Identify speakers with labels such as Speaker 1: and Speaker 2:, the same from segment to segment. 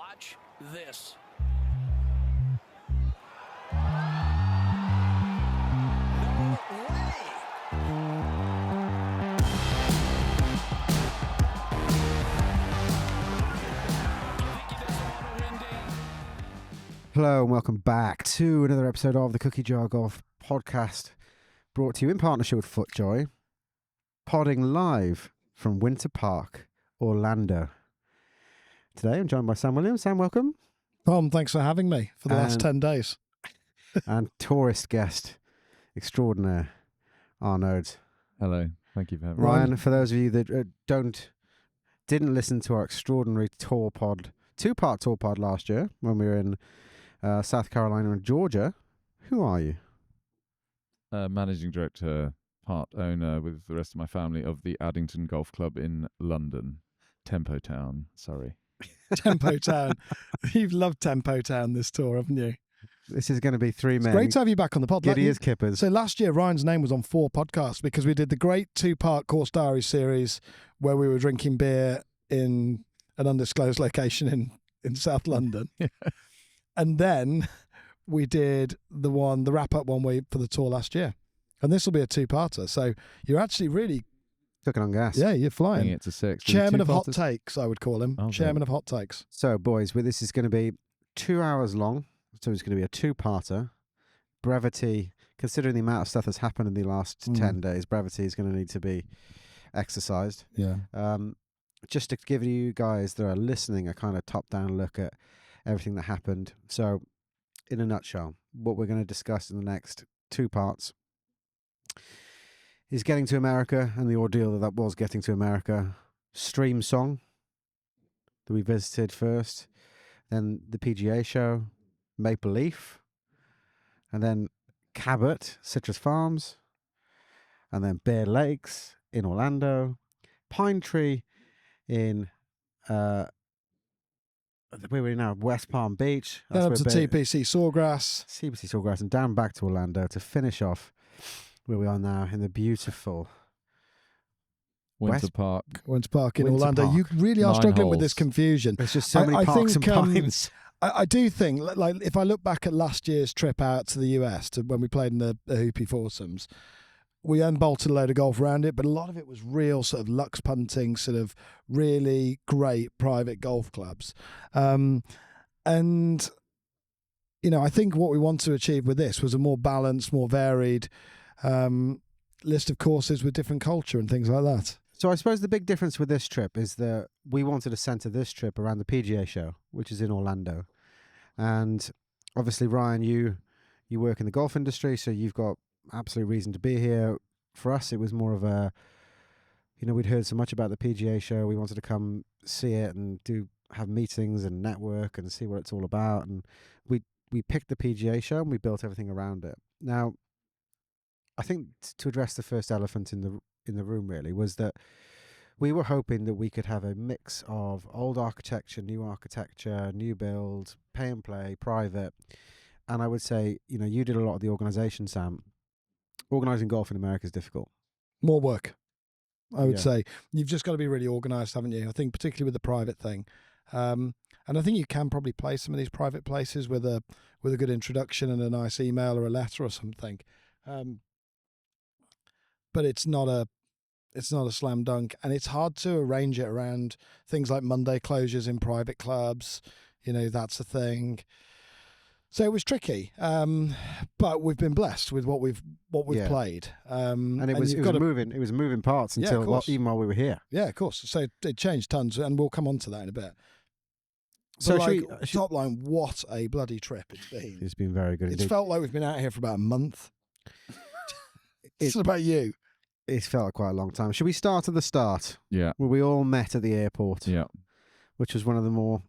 Speaker 1: Watch this.
Speaker 2: Hello and welcome back to another episode of the Cookie Jar Golf podcast, brought to you in partnership with FootJoy, podding live from Winter Park, Orlando. Today I'm joined by Sam Williams. Sam, welcome.
Speaker 3: Tom, thanks for having me for the last 10 days.
Speaker 2: And tourist guest extraordinaire, Noades.
Speaker 4: Hello, thank you for having me.
Speaker 2: Ryan, for those of you that didn't listen to our extraordinary tour pod, two-part tour pod last year when we were in South Carolina and Georgia, who are you?
Speaker 4: Managing director, part owner with the rest of my family of the Addington Golf Club in London, Tempo Town, Surrey.
Speaker 3: Tempo Town. You've loved Tempo Town this tour, haven't you?
Speaker 2: This is going to be three men.
Speaker 3: Great to have you back on the pod.
Speaker 2: Giddy as kippers.
Speaker 3: So last year, Ryan's name was on 4 podcasts because we did the great 2-part Course Diaries series where we were drinking beer in an undisclosed location in South London.
Speaker 4: Yeah.
Speaker 3: And then we did the wrap-up one for the tour last year. And this will be a 2-parter. So you're actually really...
Speaker 2: Cooking on gas.
Speaker 3: Yeah, you're flying.
Speaker 4: Bringing it to 6.
Speaker 3: Chairman of Hot Takes, I would call him.
Speaker 4: Oh,
Speaker 3: Chairman of Hot Takes.
Speaker 2: So, boys, this is going to be 2 hours long. So it's going to be a 2-parter. Brevity, considering the amount of stuff that's happened in the last 10 days, brevity is going to need to be exercised.
Speaker 3: Yeah.
Speaker 2: Just to give you guys that are listening a kind of top-down look at everything that happened. So, in a nutshell, what we're going to discuss in the next 2 parts is getting to America and the ordeal that was getting to America. Stream Song that we visited first, then the PGA show, Maple Leaf, and then Cabot, Citrus Farms, and then Bear Lakes in Orlando, Pine Tree in where we're now, West Palm Beach.
Speaker 3: Then up to TPC Sawgrass.
Speaker 2: And down back to Orlando to finish off where we are now in the beautiful
Speaker 4: Winter Park
Speaker 3: in Orlando.
Speaker 2: Park.
Speaker 3: You really are
Speaker 4: 9
Speaker 3: struggling with
Speaker 4: holes.
Speaker 3: this confusion.
Speaker 2: There's just so many parks and pines.
Speaker 3: I do think, like, if I look back at last year's trip out to the US, to when we played in the Hoopy Foursomes, we unbolted a load of golf around it, but a lot of it was real sort of Lux punting, sort of really great private golf clubs. And, you know, I think what we want to achieve with this was a more balanced, more varied list of courses with different culture and things like that.
Speaker 2: So I suppose the big difference with this trip is that we wanted to centre this trip around the PGA show, which is in Orlando. And obviously, Ryan, you work in the golf industry, so you've got absolute reason to be here. For us, it was more of a, you know, we'd heard so much about the PGA show. We wanted to come see it and have meetings and network and see what it's all about. And we picked the PGA show and we built everything around it. Now, I think to address the first elephant in the room really was that we were hoping that we could have a mix of old architecture, new build, pay and play, private. And I would say, you know, you did a lot of the organisation, Sam. Organising golf in America is difficult.
Speaker 3: More work, I would say. You've just got to be really organised, haven't you? I think particularly with the private thing. And I think you can probably play some of these private places with a good introduction and a nice email or a letter or something. But it's not a slam dunk, and it's hard to arrange it around things like Monday closures in private clubs. You know, that's a thing. So it was tricky, but we've been blessed with what we've played.
Speaker 2: And it was moving parts until even while we were here.
Speaker 3: Yeah, of course. So it changed tons, and we'll come on to that in a bit.
Speaker 2: So
Speaker 3: top line, what a bloody trip it's been.
Speaker 2: It's been very good.
Speaker 3: It's felt like we've been out here for about a month. It's about you.
Speaker 2: It's felt like quite a long time. Should we start at the start?
Speaker 4: Yeah.
Speaker 2: Where we all met at the airport.
Speaker 4: Yeah.
Speaker 2: Which was one of the more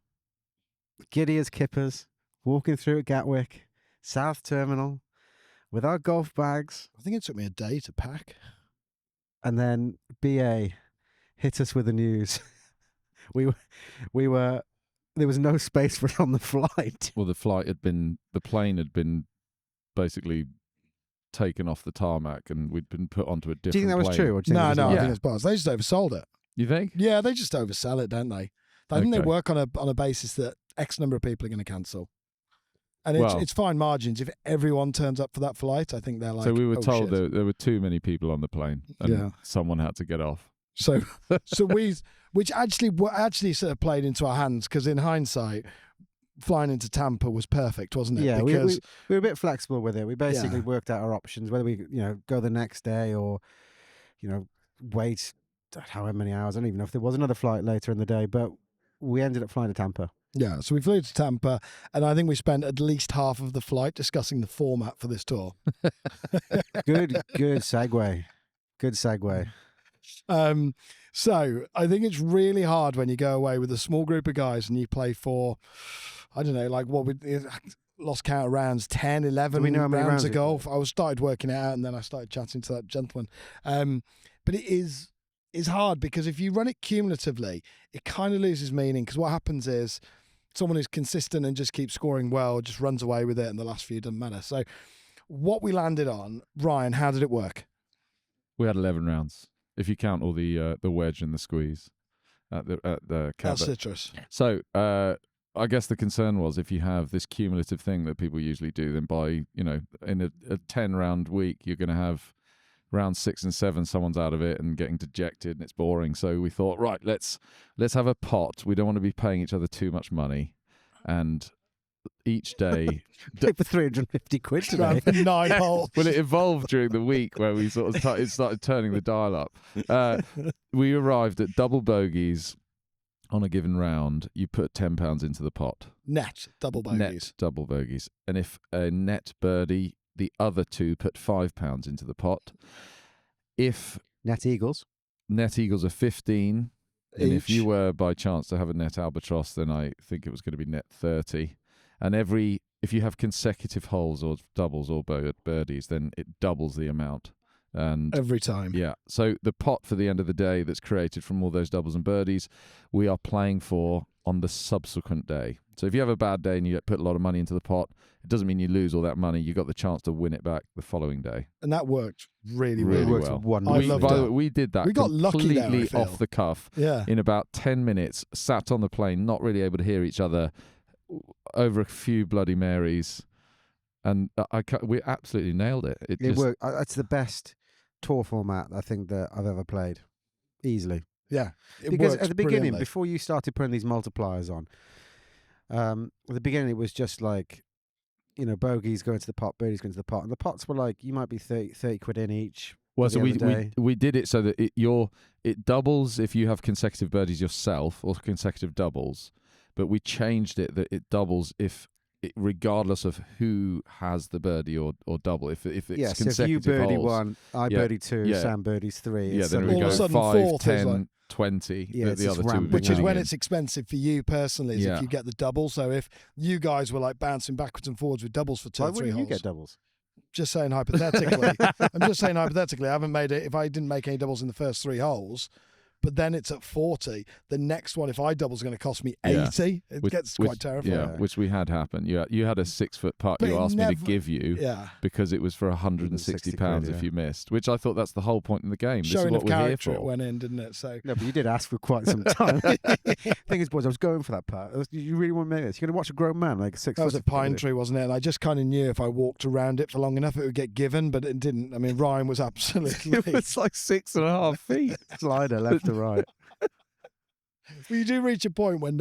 Speaker 2: giddy as kippers, walking through at Gatwick, South Terminal, with our golf bags.
Speaker 3: I think it took me a day to pack.
Speaker 2: And then BA hit us with the news. we were there was no space for it on the flight.
Speaker 4: Well, the plane had been basically taken off the tarmac and we'd been put onto a different plane.
Speaker 2: Do you think that was true? Or do you think
Speaker 3: No, I think it's bars. They just oversold it.
Speaker 4: You think?
Speaker 3: Yeah, they just oversell it, don't they? I think they work on a basis that X number of people are going to cancel. And
Speaker 4: Well-
Speaker 3: it's fine margins. If everyone turns up for that flight, I think they're like,
Speaker 4: so we were
Speaker 3: "Oh,
Speaker 4: told
Speaker 3: shit."
Speaker 4: there were too many people on the plane, and
Speaker 3: Yeah.
Speaker 4: someone had to get off.
Speaker 3: So which actually sort of played into our hands, because in hindsight, flying into Tampa was perfect, wasn't it?
Speaker 2: Yeah,
Speaker 3: Because
Speaker 2: we were a bit flexible with it. We basically
Speaker 3: Yeah.
Speaker 2: worked out our options, whether we go the next day or wait however many hours. I don't even know if there was another flight later in the day, but we ended up flying to Tampa.
Speaker 3: yeah, so we flew to Tampa, and I think we spent at least half of the flight discussing the format for this tour.
Speaker 2: Good segue. Good segue.
Speaker 3: So I think it's really hard when you go away with a small group of guys and you play for, I don't know, like what we lost count of rounds, 10, 11
Speaker 2: Do we know how many
Speaker 3: rounds
Speaker 2: rounds
Speaker 3: of
Speaker 2: we
Speaker 3: golf. I started working it out, and then I started chatting to that gentleman. But it's hard, because if you run it cumulatively, it kind of loses meaning, because what happens is someone who's consistent and just keeps scoring well just runs away with it, and the last few doesn't matter. So what we landed on, Ryan, how did it work?
Speaker 4: We had 11 rounds, if you count all the wedge and the squeeze at the
Speaker 3: That's
Speaker 4: Cabot.
Speaker 3: citrus.
Speaker 4: So I guess the concern was, if you have this cumulative thing that people usually do, then by in a 10-round week, you're going to have round 6 and 7, someone's out of it and getting dejected, and it's boring. So we thought, right, let's have a pot. We don't want to be paying each other too much money, and each day.
Speaker 2: Paid for 350 quid today.
Speaker 3: Round for 9 holes.
Speaker 4: Well, it evolved during the week where we sort of started turning the dial up. We arrived at double bogeys on a given round. You put £10 into the pot.
Speaker 3: Net double bogeys.
Speaker 4: Net double bogeys. And if a net birdie, the other two put £5 into the pot. If
Speaker 2: Net eagles.
Speaker 4: net eagles are 15, and if
Speaker 3: Each.
Speaker 4: you were by chance to have a net albatross, then I think it was going to be net 30. And if you have consecutive holes or doubles or birdies, then it doubles the amount. And
Speaker 3: Every time.
Speaker 4: yeah, so the pot for the end of the day that's created from all those doubles and birdies, we are playing for on the subsequent day. So if you have a bad day and you put a lot of money into the pot, it doesn't mean you lose all that money. You got the chance to win it back the following day.
Speaker 3: And that worked really,
Speaker 4: Really
Speaker 3: well.
Speaker 2: works
Speaker 4: well.
Speaker 2: wonderfully.
Speaker 3: I loved
Speaker 4: By
Speaker 3: it.
Speaker 4: the way, we did that
Speaker 3: We got lucky there, I
Speaker 4: completely
Speaker 3: feel.
Speaker 4: off the cuff.
Speaker 3: Yeah.
Speaker 4: In about 10 minutes, sat on the plane, not really able to hear each other, over a few Bloody Marys, and we absolutely nailed it. It
Speaker 2: It
Speaker 4: just
Speaker 2: worked. It's the best tour format I think that I've ever played, easily.
Speaker 3: Yeah. It
Speaker 2: Because
Speaker 3: works
Speaker 2: at the beginning,
Speaker 3: brilliantly.
Speaker 2: before you started putting these multipliers on, at the beginning it was just like, bogeys going to the pot, birdies going to the pot, and the pots were like, you might be 30 quid in each.
Speaker 4: well.
Speaker 2: at
Speaker 4: So
Speaker 2: the
Speaker 4: we,
Speaker 2: end of the day.
Speaker 4: we did it so that it doubles if you have consecutive birdies yourself or consecutive doubles, but we changed it that it doubles regardless of who has the birdie or double. If it's
Speaker 2: Yes,
Speaker 4: consecutive
Speaker 2: if you birdie
Speaker 4: holes,
Speaker 2: 1, I
Speaker 4: Yeah,
Speaker 2: birdie 2,
Speaker 4: yeah.
Speaker 2: Sam birdies 3.
Speaker 4: yeah,
Speaker 2: it's
Speaker 4: then
Speaker 2: suddenly
Speaker 4: we
Speaker 3: all of
Speaker 4: go
Speaker 3: a sudden
Speaker 4: 5,
Speaker 3: fourth is
Speaker 4: 10,
Speaker 3: like-
Speaker 4: 20.
Speaker 2: Yeah, it's
Speaker 4: the
Speaker 2: just
Speaker 4: other two
Speaker 2: rampant.
Speaker 3: Which is
Speaker 4: winning
Speaker 3: when
Speaker 4: in.
Speaker 3: it's expensive for you personally, is
Speaker 4: Yeah.
Speaker 3: if you get the double. So if you guys were like bouncing backwards and forwards with doubles for 2
Speaker 2: Why
Speaker 3: or 3
Speaker 2: wouldn't you
Speaker 3: holes.
Speaker 2: get doubles?
Speaker 3: Just saying hypothetically. I'm just saying hypothetically. I haven't made it. If I didn't make any doubles in the first 3 holes, but then it's at 40, the next one, if I double, is going to cost me 80.
Speaker 4: Yeah.
Speaker 3: It
Speaker 4: Which-
Speaker 3: gets
Speaker 4: which-
Speaker 3: quite terrifying.
Speaker 4: Yeah, which we had happen. You had a 6-foot putt
Speaker 3: But
Speaker 4: you
Speaker 3: it
Speaker 4: asked me to
Speaker 3: never-
Speaker 4: give you
Speaker 3: Yeah.
Speaker 4: because it was for £160
Speaker 2: £160
Speaker 4: if
Speaker 2: yeah.
Speaker 4: you missed, which I thought that's the whole point in the game. This
Speaker 3: Showing
Speaker 4: is what
Speaker 3: of
Speaker 4: we're here
Speaker 3: character it
Speaker 4: for.
Speaker 3: went in, didn't it? So
Speaker 2: No, but you did ask for quite some time. Thing is, boys, I was going for that part. You really want to make this? You're going to watch a grown man like 6
Speaker 3: that was
Speaker 2: foot
Speaker 3: a pine tree, wasn't it? And I just kind of knew if I walked around it for long enough, it would get given, but it didn't. I mean, Ryan was absolutely.
Speaker 4: It was like 6.5 feet.
Speaker 2: slider left to right.
Speaker 3: Well, you do reach a point when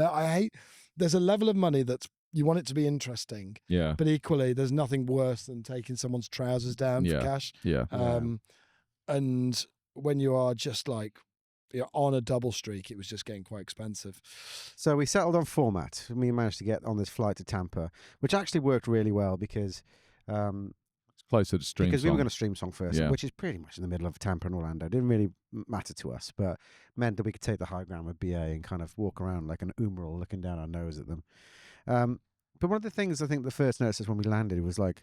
Speaker 3: there's a level of money that's you want it to be interesting,
Speaker 4: Yeah,
Speaker 3: but equally there's nothing worse than taking someone's trousers down
Speaker 4: Yeah.
Speaker 3: for cash.
Speaker 4: yeah.
Speaker 3: And when you are just like you're on a double streak, it was just getting quite expensive.
Speaker 2: So we settled on format. We managed to get on this flight to Tampa, which actually worked really well because
Speaker 4: It's closer to stream
Speaker 2: we were
Speaker 4: song.
Speaker 2: going to stream song first,
Speaker 4: Yeah.
Speaker 2: which is pretty much in the middle of Tampa and Orlando. It didn't really matter to us, but meant that we could take the high ground with BA and kind of walk around like an umbral looking down our nose at them. But one of the things I think the first notice when we landed was like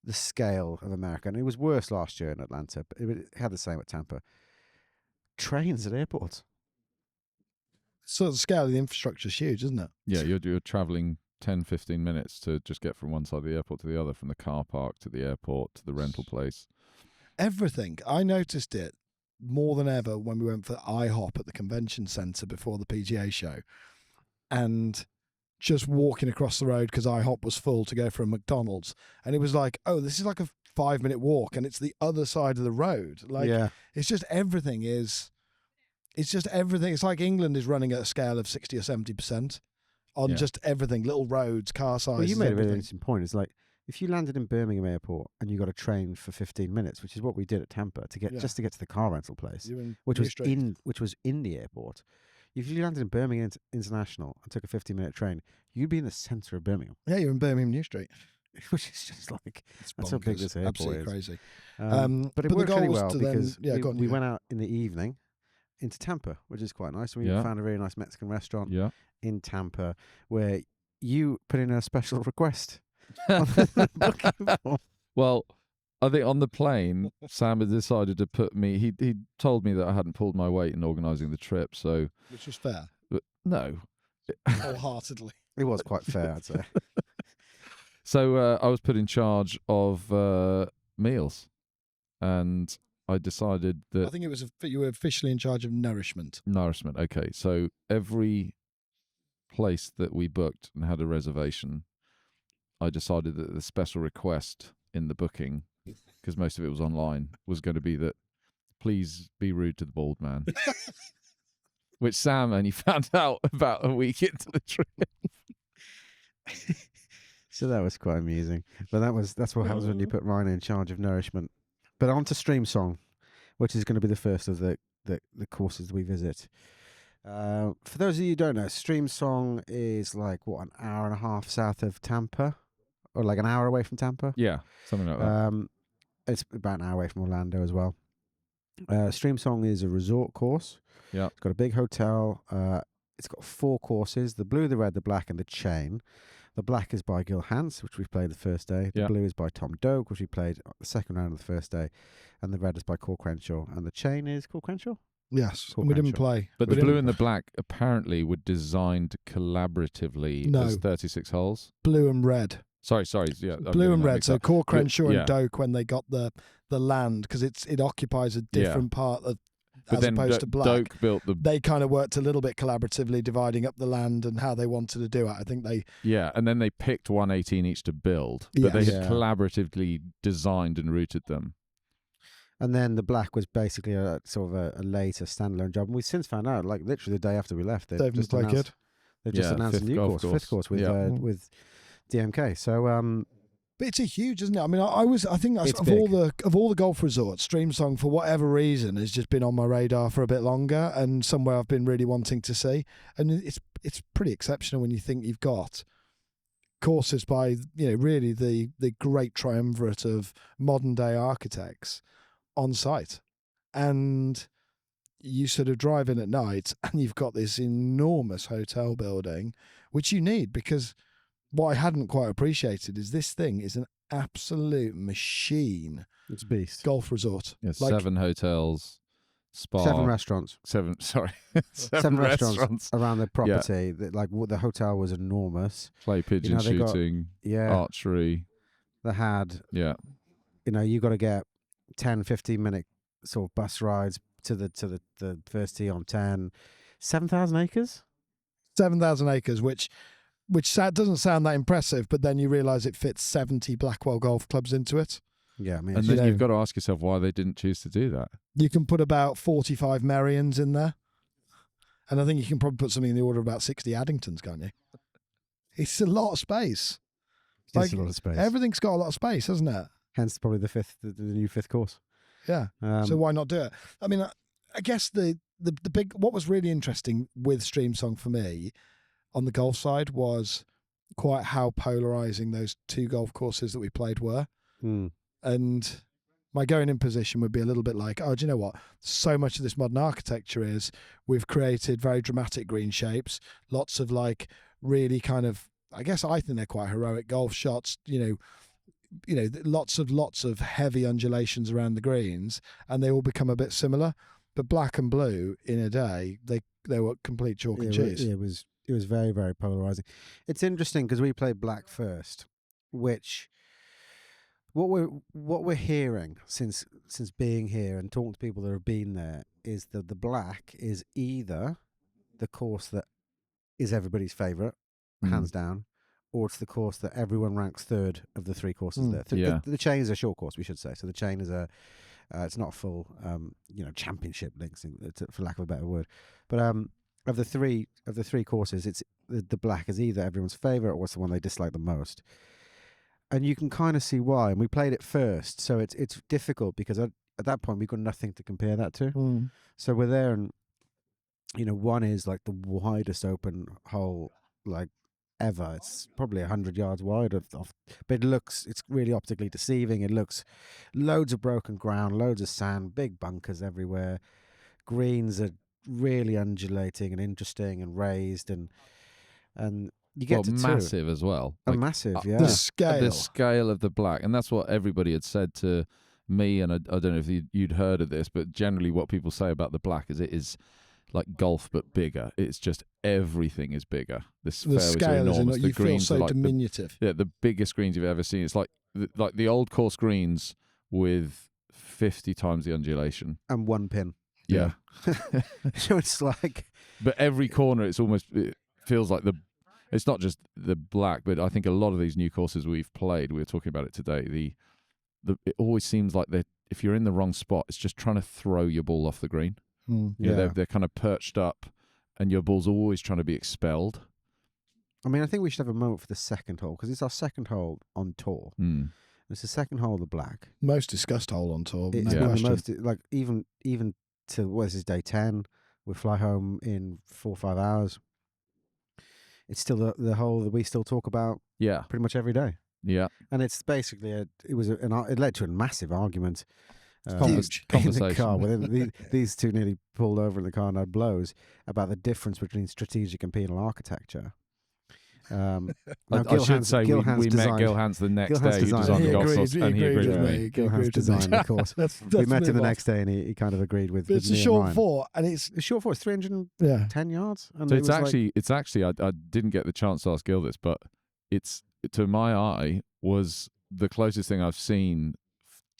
Speaker 2: the scale of America. And it was worse last year in Atlanta, but it had the same at Tampa. Trains at airports.
Speaker 3: So the scale of the infrastructure is huge, isn't it?
Speaker 4: Yeah, you're traveling 10, 15 minutes to just get from one side of the airport to the other, from the car park to the airport to the rental place.
Speaker 3: Everything. I noticed it more than ever when we went for IHOP at the convention centre before the PGA show. And just walking across the road because IHOP was full to go for a McDonald's, and it was like, oh, this is like a 5-minute walk, and it's the other side of the road. Like,
Speaker 2: yeah.
Speaker 3: it's just everything. It's like England is running at a scale of 60 or 70% on just everything, little roads, car sizes.
Speaker 2: Well, you made a really
Speaker 3: everything.
Speaker 2: interesting point. It's like if you landed in Birmingham Airport and you got a train for 15 minutes, which is what we did at Tampa to get just to get to the car rental place,
Speaker 3: You're in
Speaker 2: which
Speaker 3: New
Speaker 2: was
Speaker 3: Street.
Speaker 2: in the airport. If you landed in Birmingham International and took a 15-minute train, you'd be in the centre of Birmingham,
Speaker 3: Yeah, you're in Birmingham New Street.
Speaker 2: which is just like
Speaker 3: It's
Speaker 2: that's how big
Speaker 3: bonkers.
Speaker 2: this airport
Speaker 3: Absolutely
Speaker 2: is.
Speaker 3: crazy.
Speaker 2: But it
Speaker 3: the
Speaker 2: worked really
Speaker 3: goal was
Speaker 2: well
Speaker 3: to then-
Speaker 2: because
Speaker 3: go on,
Speaker 2: we
Speaker 3: you
Speaker 2: went out in the evening into Tampa, which is quite nice. We
Speaker 4: Yeah.
Speaker 2: found a really nice Mexican restaurant
Speaker 4: Yeah.
Speaker 2: in Tampa where you put in a special request on the booking form.
Speaker 4: Well, I think on the plane, Sam had decided to put me. He told me that I hadn't pulled my weight in organising the trip. So
Speaker 3: which was fair,
Speaker 4: no.
Speaker 3: wholeheartedly.
Speaker 2: It was quite fair, I'd say.
Speaker 4: So I was put in charge of meals, and I decided
Speaker 3: I
Speaker 4: that
Speaker 3: think it was you were officially in charge of nourishment.
Speaker 4: nourishment. Okay, so every place that we booked and had a reservation, I decided that the special request in the booking, because most of it was online, was going to be that please be rude to the bald man. Which Sam only found out about a week into the trip.
Speaker 2: So that was quite amusing. But that's what happens when you put Ryan in charge of nourishment. But on to Stream Song, which is going to be the first of the courses we visit. For those of you who don't know, Stream Song is like, an hour and a half south of Tampa? Or like an hour away from Tampa?
Speaker 4: Yeah, something like that.
Speaker 2: It's about an hour away from Orlando as well. Stream Song is a resort course.
Speaker 4: Yeah.
Speaker 2: It's got a big hotel. It's got 4 courses: the blue, the red, the black, and the chain. The black is by Gil Hans, which we played the first day. The blue is by Tom Doak, which we played the second round of the first day. And the red is by Cor Crenshaw. And the chain is Cor Crenshaw?
Speaker 3: Yes,
Speaker 2: Cool
Speaker 3: and we didn't
Speaker 2: Crenshaw.
Speaker 3: play.
Speaker 4: But
Speaker 3: We
Speaker 4: the blue
Speaker 3: didn't-
Speaker 4: and the black apparently were designed collaboratively
Speaker 3: No.
Speaker 4: as 36 holes.
Speaker 3: blue and red.
Speaker 4: Sorry, yeah. I'm
Speaker 3: Blue
Speaker 4: getting
Speaker 3: and
Speaker 4: that
Speaker 3: red.
Speaker 4: mixed
Speaker 3: So
Speaker 4: up.
Speaker 3: Cor Crenshaw
Speaker 4: yeah.
Speaker 3: and Doak, when they got the land, because it occupies a different part of,
Speaker 4: But
Speaker 3: as
Speaker 4: then
Speaker 3: opposed to black.
Speaker 4: Doak built the
Speaker 3: They kind of worked a little bit collaboratively, dividing up the land and how they wanted to do it. I think they
Speaker 4: and then they picked 118 each to build, but they
Speaker 3: Yes.
Speaker 4: had
Speaker 2: Yeah.
Speaker 4: collaboratively designed and routed them.
Speaker 2: And then the black was basically a sort of a later standalone job. And we've since found out, like literally the day after we left,
Speaker 3: Dave
Speaker 2: just
Speaker 3: play
Speaker 2: announced,
Speaker 3: kid.
Speaker 2: they've just
Speaker 4: Yeah,
Speaker 2: announced a
Speaker 4: fifth
Speaker 2: new
Speaker 4: golf
Speaker 2: course, fifth course with
Speaker 4: Yeah.
Speaker 2: with DMK. So
Speaker 3: But it's a huge, isn't it? I mean, I think that's,
Speaker 2: It's
Speaker 3: of
Speaker 2: big.
Speaker 3: all the golf resorts, Stream Song for whatever reason has just been on my radar for a bit longer, and somewhere I've been really wanting to see. And it's pretty exceptional when you think you've got courses by really the great triumvirate of modern day architects on site, and you sort of drive in at night and you've got this enormous hotel building, which you need, because what I hadn't quite appreciated is this thing is an absolute machine
Speaker 2: it's a beast.
Speaker 3: golf resort.
Speaker 4: Yeah,
Speaker 3: Like-
Speaker 4: 7 hotels, spa,
Speaker 2: 7 restaurants.
Speaker 4: 7
Speaker 2: 7 restaurants
Speaker 4: restaurants,
Speaker 2: around the property. The hotel was enormous.
Speaker 4: play pigeon
Speaker 2: they got-
Speaker 4: shooting,
Speaker 2: Yeah,
Speaker 4: archery.
Speaker 2: they had.
Speaker 4: Yeah,
Speaker 2: You got to get 10, 15-minute sort of bus rides to the first tee on 10. 7,000 acres.
Speaker 3: 7,000 acres, which doesn't sound that impressive, but then you realise it fits 70 Blackwell golf clubs into it.
Speaker 2: Yeah, I mean,
Speaker 4: and
Speaker 2: it's-
Speaker 4: then you've got to ask yourself why they didn't choose to do that.
Speaker 3: You can put about 45 Merions in there, and I think you can probably put something in the order of about 60 Addingtons, can't you? It's a lot of space.
Speaker 2: it's a lot of space.
Speaker 3: Everything's got a lot of space, hasn't it?
Speaker 2: Hence, probably the new 5th course.
Speaker 3: Yeah. So why not do it? I mean, I guess the big, what was really interesting with Stream Song for me on the golf side was quite how polarizing those 2 golf courses that we played were.
Speaker 2: Mm.
Speaker 3: And my going in position would be a little bit like, oh, do you know what? So much of this modern architecture is we've created very dramatic green shapes, lots of like really kind of, I guess I think they're quite heroic golf shots, lots of heavy undulations around the greens, and they all become a bit similar. But black and blue in a day, they were complete chalk and cheese.
Speaker 2: It was very, very polarizing. It's interesting because we played black first, which what we're hearing since being here and talking to people that have been there is that the black is either the course that is everybody's favorite, hands down, or it's the course that everyone ranks third of the 3 courses there.
Speaker 4: Yeah.
Speaker 2: The chain is a short course, we should say. So the chain is it's not a full, championship links, for lack of a better word. But of the three courses, it's the black is either everyone's favorite or it's the one they dislike the most. And you can kind of see why. And we played it first, so it's difficult because at that point we've got nothing to compare that to. So we're there, and one is like the widest open hole like ever. It's probably 100 yards wide but it's really optically deceiving. It looks loads of broken ground, loads of sand, big bunkers everywhere. Greens are really undulating and interesting and raised, and you get to
Speaker 4: massive as well.
Speaker 2: Massive, yeah.
Speaker 3: The scale
Speaker 4: of the black, and that's what everybody had said to me. And I don't know if you'd heard of this, but generally what people say about the black is it is like golf but bigger. It's just everything is bigger. The fairways are enormous. The
Speaker 3: you
Speaker 4: greens
Speaker 3: feel so
Speaker 4: are like
Speaker 3: diminutive.
Speaker 4: the biggest greens you've ever seen. It's like the old course greens with 50 times the undulation
Speaker 2: and 1 pin.
Speaker 4: Yeah.
Speaker 2: So it's like,
Speaker 4: but every corner it feels like it's not just the black, but I think a lot of these new courses we've played, we were talking about it today, it always seems like if you're in the wrong spot, it's just trying to throw your ball off the green. They're kind of perched up, and your ball's always trying to be expelled.
Speaker 2: I mean, I think we should have a moment for the second hole, because it's our second hole on tour. It's the second hole of the black.
Speaker 3: Most discussed hole on tour.
Speaker 2: It's been the most, like, even to, this is day 10, we fly home in 4 or 5 hours. It's still the hole that we still talk about pretty much every day.
Speaker 4: Yeah.
Speaker 2: And it's basically, it led to a massive argument.
Speaker 3: Huge
Speaker 2: conversation in the car. Where these two nearly pulled over in the car and had blows about the difference between strategic and penal architecture.
Speaker 4: I should say we met Gil Hans the next day. He designed the golf course, and he agreed with me.
Speaker 2: Gil Hans designed the course. We met him the next day, and he kind of agreed with.
Speaker 3: It's a short four, and it's
Speaker 2: short four. It's 310 yards. And
Speaker 4: so it's actually I didn't get the chance to ask Gil this, but it's, to my eye, was the closest thing I've seen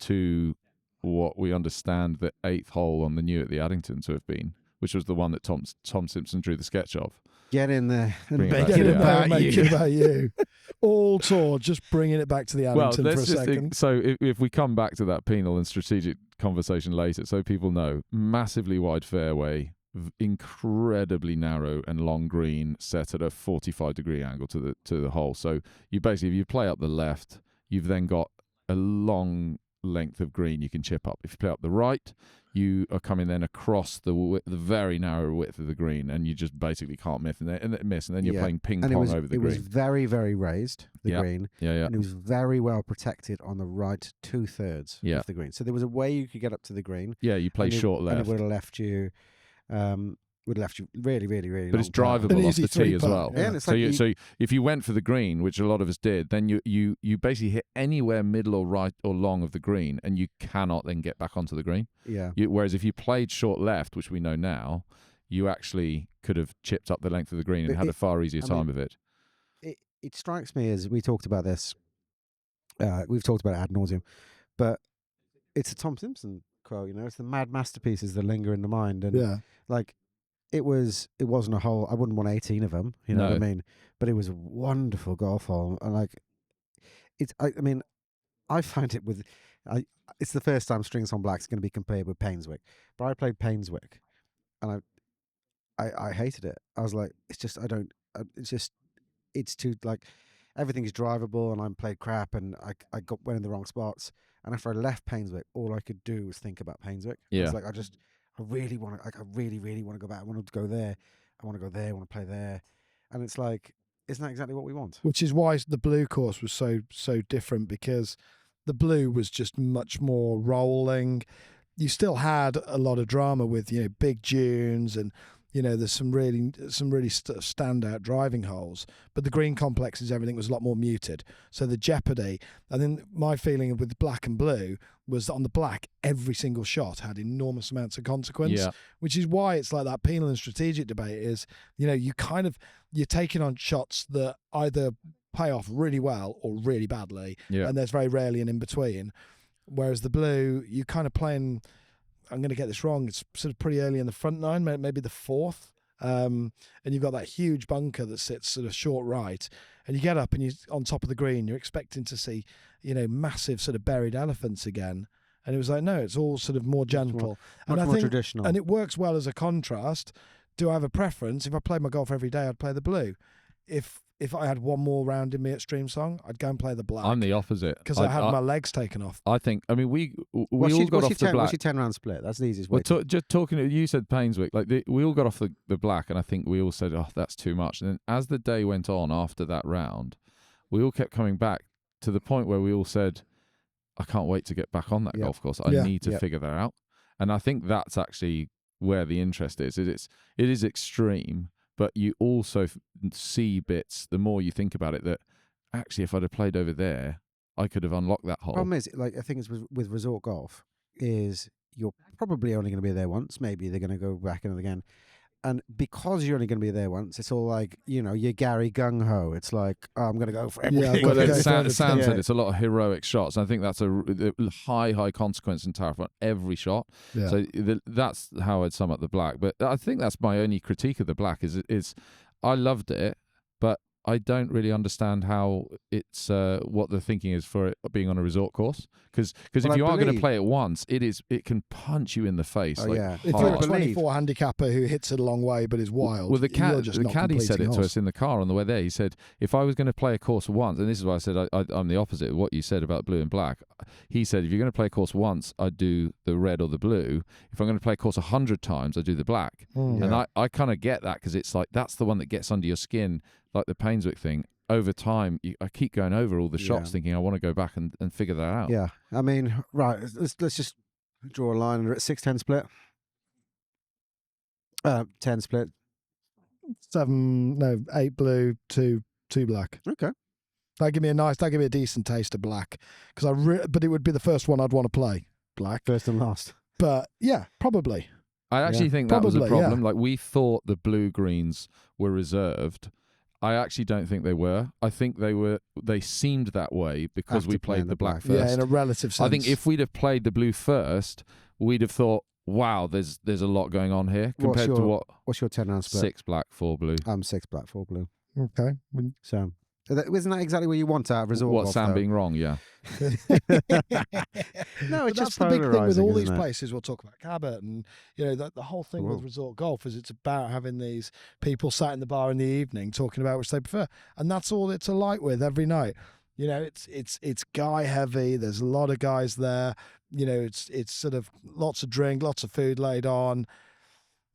Speaker 4: to what we understand the 8th hole on the new at the Addington to have been, which was the one that Tom Simpson drew the sketch of.
Speaker 2: Get in there and
Speaker 4: Bring
Speaker 2: make
Speaker 4: it
Speaker 2: it about
Speaker 3: make
Speaker 2: you.
Speaker 3: it about you. All tour, just bringing it back to the Addington for a second.
Speaker 4: So if we come back to that penal and strategic conversation later, so people know, massively wide fairway, incredibly narrow and long green, set at a 45-degree angle to the hole. So you basically, if you play up the left, you've then got a long length of green you can chip up. If you play up the right, you are coming then across the very narrow width of the green, and you just basically can't miss, and then you're playing ping pong over the green.
Speaker 2: It was very, very raised, the green, and it was very well protected on the right 2/3 of the green. So there was a way you could get up to the green.
Speaker 4: Yeah, you play short left,
Speaker 2: and it would have left you. Really, really, really.
Speaker 4: But it's drivable off the tee as well.
Speaker 2: Yeah.
Speaker 4: So if you went for the green, which a lot of us did, then you basically hit anywhere middle or right or long of the green, and you cannot then get back onto the green.
Speaker 2: Yeah.
Speaker 4: Whereas if you played short left, which we know now, you actually could have chipped up the length of the green and had a far easier time of it.
Speaker 2: It strikes me as we talked about this. We've talked about it ad nauseum, but it's a Tom Simpson quote. It's the mad masterpieces that linger in the mind, and like. It wasn't a hole. I wouldn't want 18 of them. You know what I mean? But it was a wonderful golf hole, and I find it it's the first time Strings on Black's going to be compared with Painswick. But I played Painswick, and I hated it. I was like, it's too, like, everything's drivable, and I played crap, and I went in the wrong spots. And after I left Painswick, all I could do was think about Painswick.
Speaker 4: Yeah.
Speaker 2: It's like I really want to. I really, really want to go back. I want to go there. I want to go there. I want to play there. And it's like, isn't that exactly what we want?
Speaker 3: Which is why the blue course was so different, because the blue was just much more rolling. You still had a lot of drama with big dunes, and there's some really standout driving holes. But the green complexes, everything was a lot more muted. So the jeopardy, and then my feeling with black and blue was that on the black, every single shot had enormous amounts of consequence, which is why it's like that penal and strategic debate is, you're taking on shots that either pay off really well or really badly, and there's very rarely an in-between. Whereas the blue, you're kind of playing, I'm going to get this wrong, it's sort of pretty early in the front nine, maybe the 4th, And you've got that huge bunker that sits sort of short right, and you get up and you're on top of the green. You're expecting to see, massive sort of buried elephants again. And it was like, no, it's all sort of more gentle.
Speaker 2: Much more traditional.
Speaker 3: And it works well as a contrast. Do I have a preference? If I played my golf every day, I'd play the blue. If I had one more round in me at Streamsong, I'd go and play the black.
Speaker 4: I'm the opposite.
Speaker 3: Because I had my legs taken off.
Speaker 4: I think, we all got off the black.
Speaker 2: What's your 10-round split? That's the easiest way.
Speaker 4: Just talking, you said Painswick, we all got off the black, and I think we all said, oh, that's too much. And then as the day went on after that round, we all kept coming back to the point where we all said, I can't wait to get back on that golf course. I need to figure that out. And I think that's actually where the interest is. It is extreme, but you also see bits, the more you think about it, that actually if I'd have played over there, I could have unlocked that hole.
Speaker 2: Problem is, I think it's with resort golf, is you're probably only going to be there once. Maybe they're going to go back in again. And because you're only going to be there once, it's all like, you're Gary Gung-Ho. It's like, oh, I'm going to go for everything.
Speaker 4: Sam said it's a lot of heroic shots. I think that's a high consequence in Tower on every shot. Yeah. So that's how I'd sum up the black. But I think that's my only critique of the black is I loved it, but I don't really understand how it's what the thinking is for it being on a resort course. Because if you are going to play it once, it can punch you in the face.
Speaker 3: If you're a 24 handicapper who hits it a long way but is wild,
Speaker 4: well, the caddy said it to us in the car on the way there. He said, if I was going to play a course once, and this is why I said I'm the opposite of what you said about blue and black. He said, if you're going to play a course once, I'd do the red or the blue. If I'm going to play a course 100 times, I'd do the black. And I kind of get that, because it's like that's the one that gets under your skin. Like the Painswick thing, over time, I keep going over all the shots thinking I want to go back and figure that out.
Speaker 2: Yeah. I mean, right, let's just draw a line under it. 6-10 split. 10 split.
Speaker 3: 8 blue, 2 black.
Speaker 2: Okay.
Speaker 3: That'd give me a decent taste of black. But it would be the first one I'd want to play. Black.
Speaker 2: First and last.
Speaker 3: But yeah, probably.
Speaker 4: I actually think that was a problem. Like, we thought the blue greens were reserved. I actually don't think they were. I think they seemed that way because we played the black first.
Speaker 3: Yeah, in a relative sense.
Speaker 4: I think if we'd have played the blue first, we'd have thought, wow, there's a lot going on here compared to what.
Speaker 2: What's your 10-round split?
Speaker 4: 6 black, 4 blue.
Speaker 2: I'm 6 black, 4 blue.
Speaker 3: Okay.
Speaker 2: So, isn't that exactly what you want out of resort golf?
Speaker 4: What, Sam being wrong? Yeah.
Speaker 2: No, it's just
Speaker 3: that's the big thing with all these
Speaker 2: it?
Speaker 3: Places. We'll talk about Cabot, and the whole thing with resort golf is it's about having these people sat in the bar in the evening talking about which they prefer, and that's all it's alight with every night. It's guy heavy. There's a lot of guys there. It's sort of lots of drink, lots of food laid on.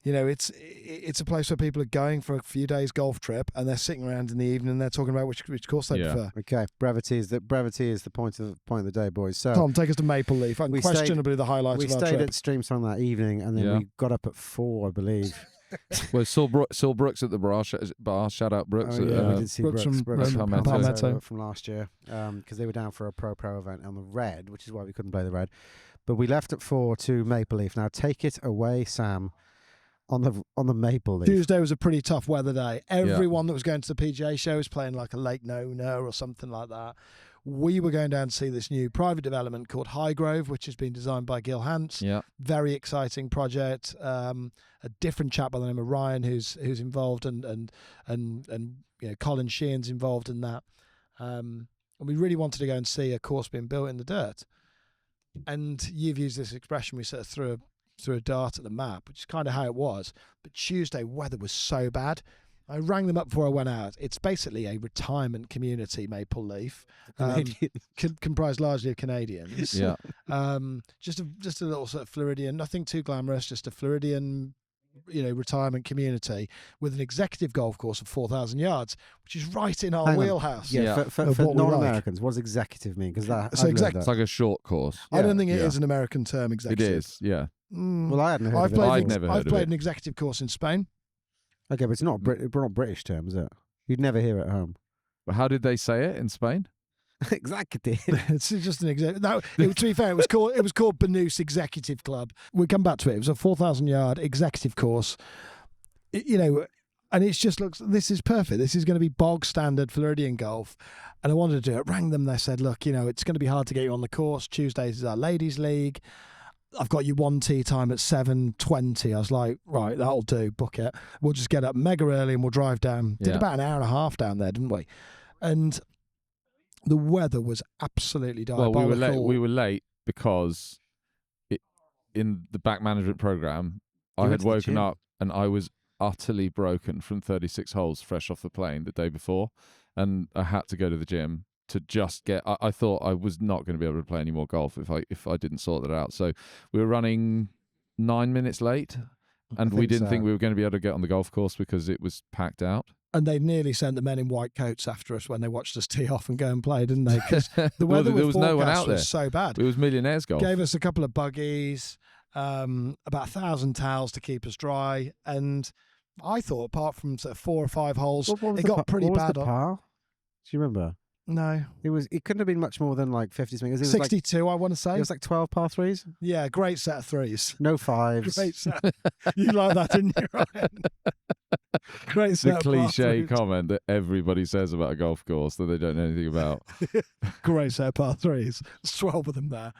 Speaker 3: It's a place where people are going for a few days golf trip, and they're sitting around in the evening and they're talking about which course they prefer.
Speaker 2: Okay, brevity is the point of the day, boys. So
Speaker 3: Tom, take us to Maple Leaf. Unquestionably the highlights of our trip.
Speaker 2: We stayed at Streamsong that evening, and then we got up at 4, I believe.
Speaker 4: Well, Saul Brooks at the bar. Shout out Brooks.
Speaker 2: We did see Brooks
Speaker 3: from
Speaker 2: Palmetto from last year, because they were down for a pro event on the red, which is why we couldn't play the red. But we left at 4 to Maple Leaf. Now take it away, Sam. On the Maple Leaf.
Speaker 3: Tuesday was a pretty tough weather day. Everyone that was going to the PGA show was playing like a Lake Nona or something like that. We were going down to see this new private development called Highgrove, which has been designed by Gil Hance. Yeah, very exciting project. A different chap by the name of Ryan who's involved, and Colin Sheehan's involved in that. And we really wanted to go and see a course being built in the dirt. And you've used this expression, we sort of threw a dart at the map, which is kind of how it was. But Tuesday weather was so bad. I rang them up before I went out. It's basically a retirement community, Maple Leaf, comprised largely of Canadians.
Speaker 4: Yeah.
Speaker 3: Just a little sort of Floridian, nothing too glamorous, just a Floridian, retirement community with an executive golf course of 4,000 yards, which is right in our wheelhouse.
Speaker 2: Yeah, for non-Americans, what does executive mean? Because
Speaker 4: it's like a short course.
Speaker 3: I don't think it is an American term, executive.
Speaker 4: It is, yeah.
Speaker 2: Well, I hadn't heard of it.
Speaker 3: I've played an executive course in Spain.
Speaker 2: Okay, but it's not not British term, is it? You'd never hear it at home.
Speaker 4: But how did they say it in Spain?
Speaker 2: Executive.
Speaker 3: It's just an executive. No, to be fair, it was called Banús Executive Club. We'll come back to it. It was a 4,000 yard executive course. And it just looks, this is perfect. This is going to be bog standard Floridian golf. And I wanted to do it. Rang them. They said, look, it's going to be hard to get you on the course. Tuesdays is our ladies' league. I've got you one tee time at 7:20. I was like, right, that'll do. Book it. We'll just get up mega early and we'll drive down. Did
Speaker 4: Yeah.
Speaker 3: about an hour and a half down there, didn't we? And the weather was absolutely
Speaker 4: Well,
Speaker 3: diabolical.
Speaker 4: we were late because in the back management program,
Speaker 2: You
Speaker 4: I
Speaker 2: went
Speaker 4: had
Speaker 2: to the
Speaker 4: woken
Speaker 2: gym.
Speaker 4: up and I was utterly broken from 36 holes fresh off the plane the day before, and I had to go to the gym to just get. I thought I was not going to be able to play any more golf if I didn't sort that out. So we were running 9 minutes late, and we
Speaker 2: think
Speaker 4: didn't
Speaker 2: so.
Speaker 4: think we were going to be able to get on the golf course because it was packed out.
Speaker 3: And they nearly sent the men in white coats after us when they watched us tee off and go and play, didn't they? Because the
Speaker 4: Well,
Speaker 3: weather
Speaker 4: there was no one out there.
Speaker 3: was so bad.
Speaker 4: It was millionaires golf.
Speaker 3: Gave us a couple of buggies, about 1,000 towels to keep us dry, and I thought apart from sort of 4 or 5 holes,
Speaker 2: What was
Speaker 3: it
Speaker 2: the
Speaker 3: got
Speaker 2: par-
Speaker 3: pretty
Speaker 2: what was
Speaker 3: bad.
Speaker 2: the par? Do you remember?
Speaker 3: No,
Speaker 2: It couldn't have been much more than like 50 something. It was like
Speaker 3: 62. I want to say.
Speaker 2: it was like 12 par threes.
Speaker 3: Yeah, great set of threes.
Speaker 2: No fives.
Speaker 3: Great set. You like that, didn't you, Ryan? Great set
Speaker 4: The
Speaker 3: of par
Speaker 4: cliche
Speaker 3: threes.
Speaker 4: comment that everybody says about a golf course that they don't know anything about.
Speaker 3: Great set of par threes. There's 12 of them there.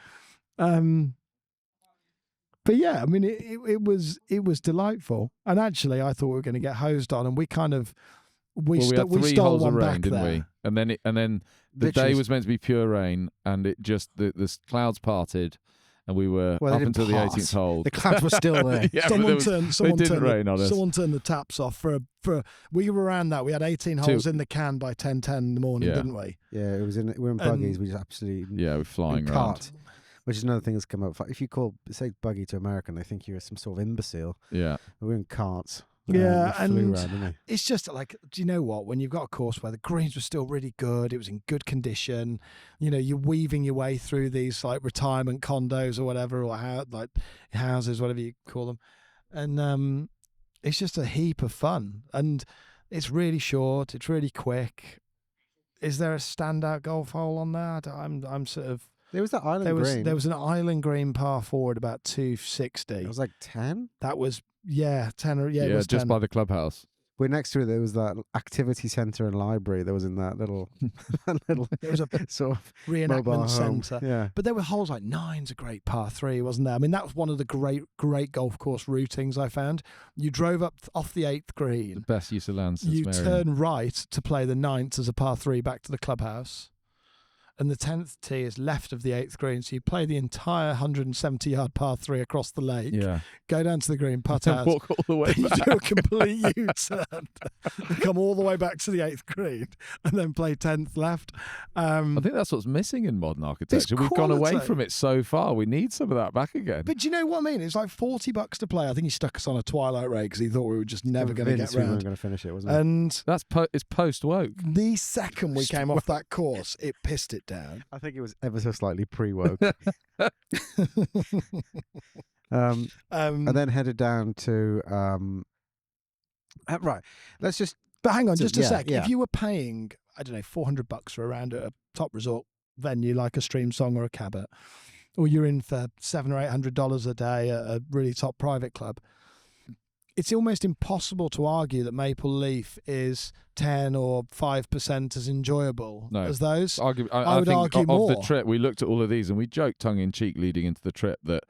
Speaker 3: But yeah, I mean, it was delightful. And actually, I thought we were going to get hosed on, and we kind of we
Speaker 4: Well, we had 3
Speaker 3: stole
Speaker 4: holes
Speaker 3: one
Speaker 4: of rain,
Speaker 3: back
Speaker 4: didn't
Speaker 3: there.
Speaker 4: we? And then the
Speaker 2: Literally-
Speaker 4: day was meant to be pure rain, and it just the clouds parted, and we were
Speaker 2: Well, they
Speaker 4: up
Speaker 2: didn't
Speaker 4: until the
Speaker 2: part.
Speaker 4: 18th hole.
Speaker 2: The clouds were still there.
Speaker 4: Yeah, but there was-
Speaker 3: Someone
Speaker 4: didn't
Speaker 3: turned
Speaker 4: rain on us.
Speaker 3: Someone turned the taps off for we were around that. We had 18 holes in the can by 10:10 in the morning,
Speaker 4: Yeah.
Speaker 3: didn't we?
Speaker 2: Yeah, it was in. We were in
Speaker 3: And-
Speaker 2: buggies. We just absolutely
Speaker 4: Yeah, we're flying around.
Speaker 2: cart, which is another thing that's come up. If you say buggy to American, they think you're some sort of imbecile.
Speaker 4: Yeah,
Speaker 2: We were in carts.
Speaker 3: Yeah,
Speaker 2: we flew
Speaker 3: and
Speaker 2: around, didn't we?
Speaker 3: It's just like, do you know what? When you've got a course where the greens were still really good, it was in good condition. You know, you're weaving your way through these like retirement condos or whatever, or like houses, whatever you call them, and it's just a heap of fun. And it's really short. It's really quick. Is there a standout golf hole on there? I'm sort of.
Speaker 2: There was that island green.
Speaker 3: There was an island green par 4 at about 260.
Speaker 2: It was like 10.
Speaker 3: That was 10 or it was
Speaker 4: just
Speaker 3: 10.
Speaker 4: by the clubhouse.
Speaker 2: We're next to it. There was that activity centre and library. There was in that little,
Speaker 3: There was a
Speaker 2: sort of mobile
Speaker 3: reenactment
Speaker 2: home.
Speaker 3: centre.
Speaker 2: Yeah.
Speaker 3: But there were holes like 9's a great par 3, wasn't there? I mean, that was one of the great golf course routings I found. You drove up off the 8th
Speaker 4: The
Speaker 3: green.
Speaker 4: best use of land since
Speaker 3: You
Speaker 4: Marion.
Speaker 3: turn right to play the 9th as a par 3 back to the clubhouse. And the 10th tee is left of the 8th green. So you play the entire 170-yard par 3 across the lake,
Speaker 4: Yeah,
Speaker 3: go down to the green, putt
Speaker 4: and
Speaker 3: out.
Speaker 4: walk all the way
Speaker 3: You
Speaker 4: back.
Speaker 3: do a complete U-turn, come all the way back to the 8th green, and then play 10th left.
Speaker 4: I think that's what's missing in modern architecture. We've gone away
Speaker 3: quality.
Speaker 4: from it so far. We need some of that back again.
Speaker 3: But do you know what I mean? It's like $40 to play. I think he stuck us on a twilight rate because he thought we were just never going to get
Speaker 2: Convinced we weren't
Speaker 3: round.
Speaker 2: going to finish it, wasn't it?
Speaker 3: And
Speaker 4: That's it's post woke.
Speaker 3: the second we came off that course, it pissed it down.
Speaker 2: I think it was ever so slightly pre-woke. And then headed down to right. Let's just
Speaker 3: But hang on,
Speaker 2: So,
Speaker 3: just a
Speaker 2: yeah,
Speaker 3: sec.
Speaker 2: yeah.
Speaker 3: If you were paying, I don't know, $400 for a round at a top resort venue like a Stream Song or a Cabot, or you're in for $700 or $800 a day at a really top private club, it's almost impossible to argue that Maple Leaf is 10 or 5% as enjoyable
Speaker 4: No.
Speaker 3: as those.
Speaker 4: I
Speaker 3: would
Speaker 4: think
Speaker 3: argue
Speaker 4: of the
Speaker 3: more.
Speaker 4: trip, we looked at all of these and we joked tongue in cheek leading into the trip that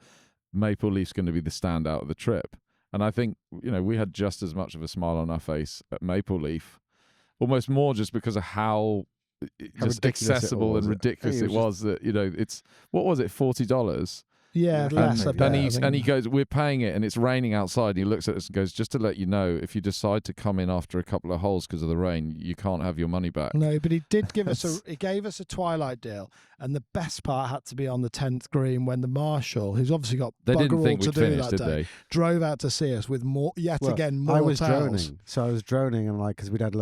Speaker 4: Maple Leaf's going to be the standout of the trip. And I think, we had just as much of a smile on our face at Maple Leaf, almost more just because of how just
Speaker 2: ridiculous it
Speaker 4: accessible
Speaker 2: was.
Speaker 4: and ridiculous
Speaker 2: It
Speaker 4: it was that, it's, what was it, $40?
Speaker 3: Yeah,
Speaker 2: Yeah,
Speaker 3: less.
Speaker 2: maybe.
Speaker 3: I bet, I
Speaker 4: And
Speaker 3: think.
Speaker 4: he goes, we're paying it and it's raining outside. And he looks at us and goes, just to let you know, if you decide to come in after a couple of holes because of the rain, you can't have your money back.
Speaker 3: No, but he did give us he gave us a twilight deal, and the best part had to be on the 10th green when the marshal, who's obviously got
Speaker 4: They
Speaker 3: bugger
Speaker 4: didn't
Speaker 3: all
Speaker 4: think
Speaker 3: to
Speaker 4: we'd
Speaker 3: do
Speaker 4: finish,
Speaker 3: that
Speaker 4: did
Speaker 3: day,
Speaker 4: they?
Speaker 3: drove out to see us with more
Speaker 2: Well,
Speaker 3: more
Speaker 2: I was
Speaker 3: towels.
Speaker 2: droning, so I was droning, and because we'd had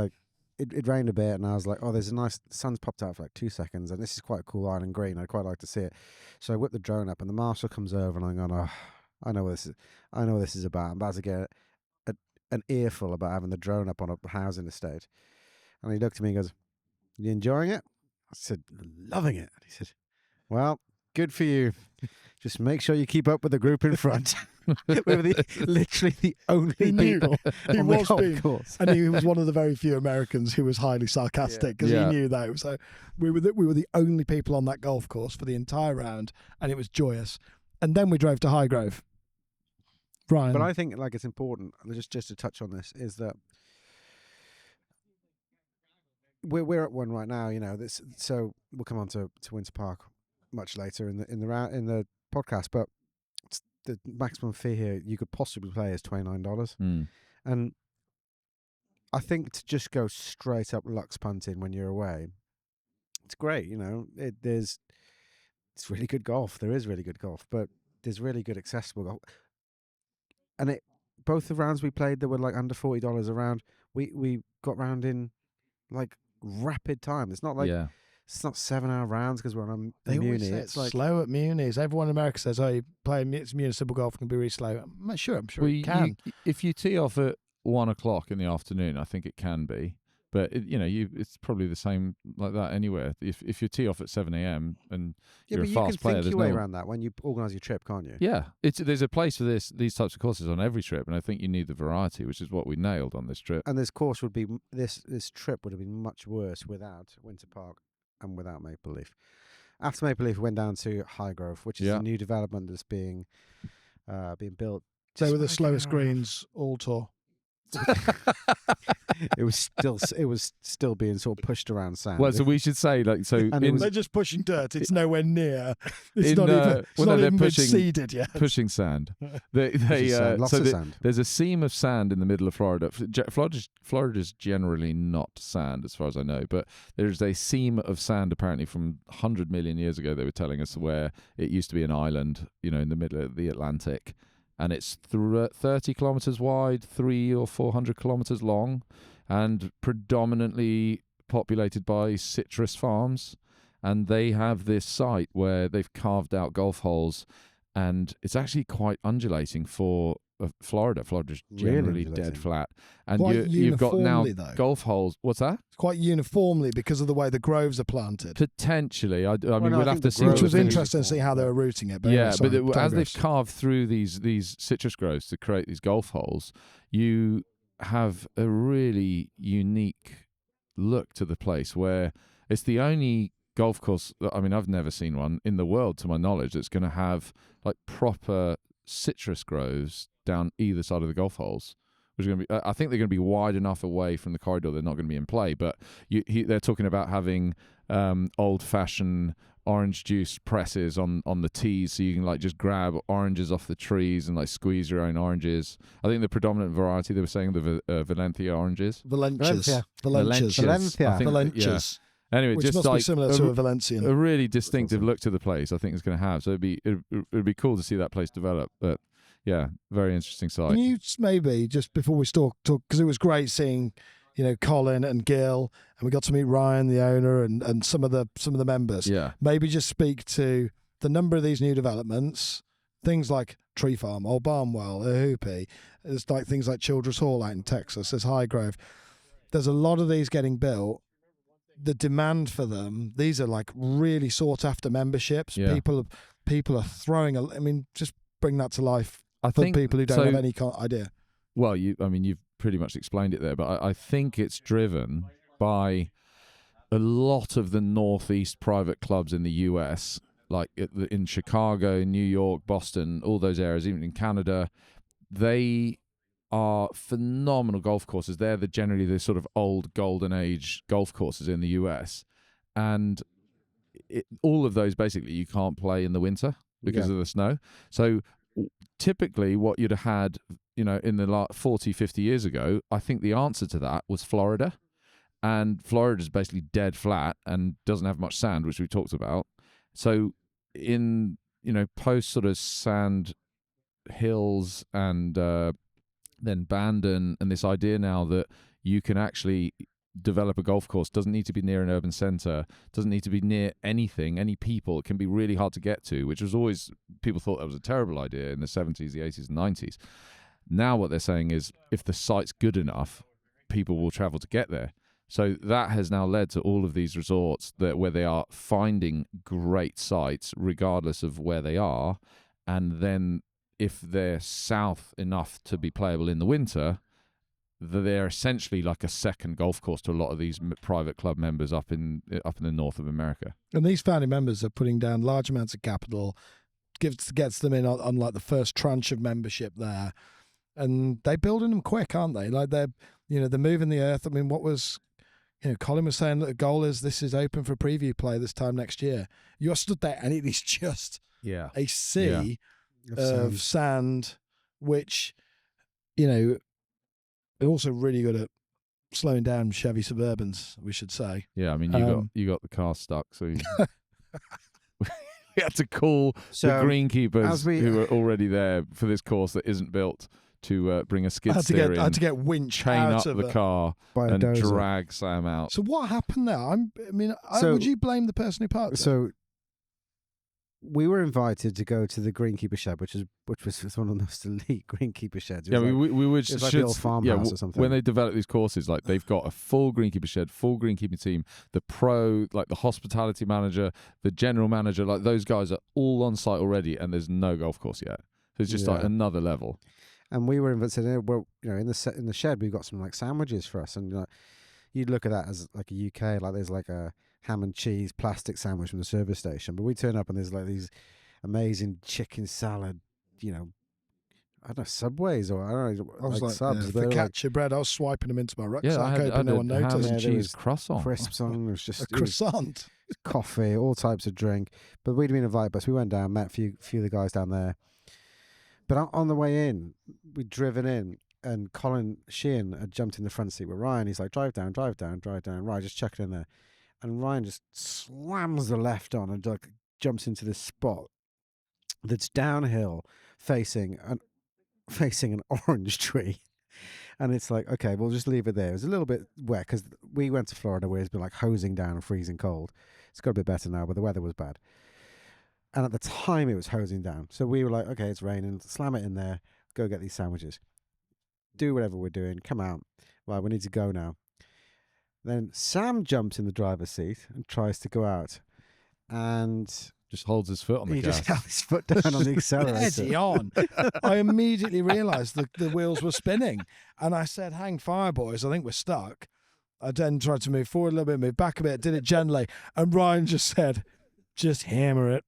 Speaker 2: it rained a bit, and I was like, oh, there's a nice the sun's popped out for 2 seconds, and this is quite a cool island green. I'd quite like to see it. So I whip the drone up, and the marshal comes over, and I'm going, oh, I know what this is about. I'm about to get an earful about having the drone up on a housing estate. And he looked at me and goes, "You enjoying it?" I said, "Loving it." And he said, "Well, good for you. Just make sure you keep up with the group in front." We were literally the only
Speaker 3: He knew.
Speaker 2: people
Speaker 3: He
Speaker 2: on the
Speaker 3: was
Speaker 2: golf
Speaker 3: being-
Speaker 2: course.
Speaker 3: And he was one of the very few Americans who was highly sarcastic because
Speaker 4: Yeah.
Speaker 3: he knew that. So we were the only people on that golf course for the entire round, and it was joyous. And then we drove to Highgrove. Ryan.
Speaker 2: But I think like it's important, just to touch on this, is that we're at one right now. So we'll come on to Winter Park much later in the podcast. But the maximum fee here you could possibly play is $29, and I think to just go straight up Lux punting when you're away, it's great. It's really good golf. There is really good golf, but there's really good accessible golf. And both the rounds we played that were like under $40 a round, we got round in like rapid time. It's not like it's not 7-hour rounds because we're on
Speaker 3: they
Speaker 2: Muni.
Speaker 3: Always say it's like slow at Munis. Everyone in America says, "Oh, you play municipal golf can be really slow." I'm sure it can.
Speaker 4: If you tee off at 1 o'clock in the afternoon, I think it can be. But it's probably the same like that anywhere. If you tee off at 7 a.m. and you're a fast player,
Speaker 2: you can think your way around that when you organise your trip, can't you?
Speaker 4: Yeah, there's a place for these types of courses on every trip, and I think you need the variety, which is what we nailed on this trip.
Speaker 2: And this course would be this trip would have been much worse without Winter Park and without Maple Leaf. After Maple Leaf, we went down to Highgrove, which is a new development that's being built.
Speaker 3: So with the slowest greens all tour.
Speaker 2: It was still being sort of pushed around sand.
Speaker 4: Well, so we should say
Speaker 3: they're just pushing dirt. It's nowhere near. It's not even been seeded yet.
Speaker 4: Pushing sand. Lots of sand. There's a seam of sand in the middle of Florida. Florida's generally not sand, as far as I know, but there's a seam of sand apparently from 100 million years ago. They were telling us where it used to be an island, in the middle of the Atlantic. And it's 30 kilometers wide, 300 or 400 kilometers long, and predominantly populated by citrus farms. And they have this site where they've carved out golf holes, and it's actually quite undulating for Florida. Florida's generally dead flat. And you've got now golf holes. What's that?
Speaker 3: Quite uniformly because of the way the groves are planted.
Speaker 4: Potentially. I mean, we'll have to see.
Speaker 3: Which was interesting to see how they were routing it. But
Speaker 4: as they've carved through these citrus groves to create these golf holes, you have a really unique look to the place where it's the only golf course, I mean, I've never seen one in the world, to my knowledge, that's going to have like proper citrus groves down either side of the golf holes, which are going to be, I think they're going to be wide enough away from the corridor they're not going to be in play, but they're talking about having old-fashioned orange juice presses on the tees, so you can like just grab oranges off the trees and like squeeze your own oranges. I think the predominant variety, they were saying the Valencia oranges.
Speaker 3: Valencias.
Speaker 4: Anyway,
Speaker 3: which
Speaker 4: just
Speaker 3: must
Speaker 4: like
Speaker 3: be similar to a Valencian.
Speaker 4: A really distinctive look to the place, I think it's going to have. So it'd be cool to see that place develop. But yeah, very interesting site.
Speaker 3: Can you maybe, just before we talk, because it was great seeing, Colin and Gil, and we got to meet Ryan, the owner, and some of the members.
Speaker 4: Yeah.
Speaker 3: Maybe just speak to the number of these new developments, things like Tree Farm, Old Barnwell, Hoopy. There's like things like Childress Hall out in Texas. There's Highgrove. There's a lot of these getting built. The demand for them, these are like really sought after memberships.
Speaker 4: Yeah.
Speaker 3: People are throwing just bring that to life for people who don't have any idea.
Speaker 4: Well, you've pretty much explained it there, but I think it's driven by a lot of the Northeast private clubs in the US, like in Chicago, New York, Boston, all those areas, even in Canada. They are phenomenal golf courses. They're generally the sort of old golden age golf courses in the US. And all of those, basically, you can't play in the winter because of the snow. So typically what you'd have had, in the 40, 50 years ago, I think the answer to that was Florida. And Florida is basically dead flat and doesn't have much sand, which we talked about. So in, post sort of sand hills and then Bandon, and this idea now that you can actually develop a golf course, doesn't need to be near an urban centre, doesn't need to be near anything, any people. It can be really hard to get to, which was always, people thought that was a terrible idea in the 70s, the 80s and 90s. Now what they're saying is if the site's good enough, people will travel to get there. So that has now led to all of these resorts where they are finding great sites regardless of where they are, and then if they're south enough to be playable in the winter, they're essentially like a second golf course to a lot of these private club members up in the north of America.
Speaker 3: And these founding members are putting down large amounts of capital, gets them in on like the first tranche of membership there, and they're building them quick, aren't they? Like they're moving the earth. I mean, what was Colin was saying that the goal is this is open for preview play this time next year. You're stood there and it is just a sea of sand, which they're also really good at slowing down Chevy Suburbans, we should say.
Speaker 4: Yeah, I mean, you got the car stuck, so we had to call the greenkeepers who were already there for this course that isn't built to bring a skid steer in.
Speaker 3: I had to get winch
Speaker 4: chain
Speaker 3: out
Speaker 4: up
Speaker 3: of
Speaker 4: the car and drag Sam out.
Speaker 3: So what happened there? Would you blame the person who parked there?
Speaker 2: We were invited to go to the greenkeeper shed, which was one of the most elite greenkeeper sheds.
Speaker 4: We would.
Speaker 2: It was like the old farmhouse or something.
Speaker 4: When they develop these courses, like they've got a full greenkeeper shed, full greenkeeping team, the pro, like the hospitality manager, the general manager, like those guys are all on site already, and there's no golf course yet. So it's just like another level. And we were invited. Well, in the shed, we've got some like sandwiches for us, and you'd look at that as like a UK, like there's like a ham and cheese plastic sandwich from the service station, but we turn up and there's like these amazing chicken salad, I don't know, Subways or I don't know,
Speaker 3: I was like
Speaker 2: subs.
Speaker 3: focaccia bread. I was swiping them into my rucksack,
Speaker 4: I
Speaker 3: hoping no one noticed.
Speaker 4: Ham and cheese croissant,
Speaker 2: crisps on. It was just
Speaker 3: a croissant,
Speaker 2: coffee, all types of drink. But we'd been invited, so we went down, met a few of the guys down there. But on the way in, we'd driven in, and Colin Sheehan had jumped in the front seat with Ryan. He's like, drive down. Right, just chuck it in there. And Ryan just slams the left on and jumps into this spot that's downhill facing an orange tree. And it's like, okay, we'll just leave it there. It was a little bit wet because we went to Florida where it's been like hosing down and freezing cold. It's got a bit better now, but the weather was bad. And at the time it was hosing down. So we were like, okay, it's raining. Slam it in there. Go get these sandwiches. Do whatever we're doing. Come out. Right, we need to go now. Then Sam jumps in the driver's seat and tries to go out, and
Speaker 4: just holds his foot on the gas.
Speaker 2: He just held his foot down on the accelerator.
Speaker 3: Steady on. I immediately realised the wheels were spinning, and I said, "Hang fire, boys! I think we're stuck." I then tried to move forward a little bit, move back a bit, did it gently, and Ryan just said, "Just hammer it."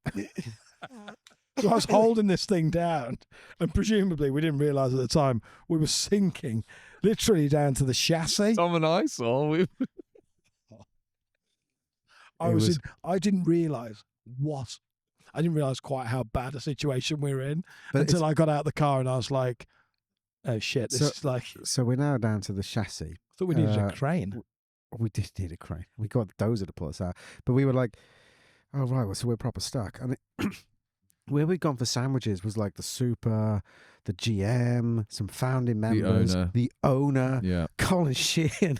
Speaker 3: So I was holding this thing down, and presumably we didn't realise at the time we were sinking literally down to the chassis.
Speaker 4: Tom and I saw.
Speaker 3: I didn't realise quite how bad a situation we were in until I got out of the car and I was like, "Oh shit! This is like."
Speaker 2: So we're now down to the chassis.
Speaker 3: I thought we needed a crane.
Speaker 2: We did need a crane. We got the dozer to pull us out, but we were like, "Oh right, well, so we're proper stuck." And where we'd gone for sandwiches was like the super, the GM, some founding members, the owner, Colin Sheehan,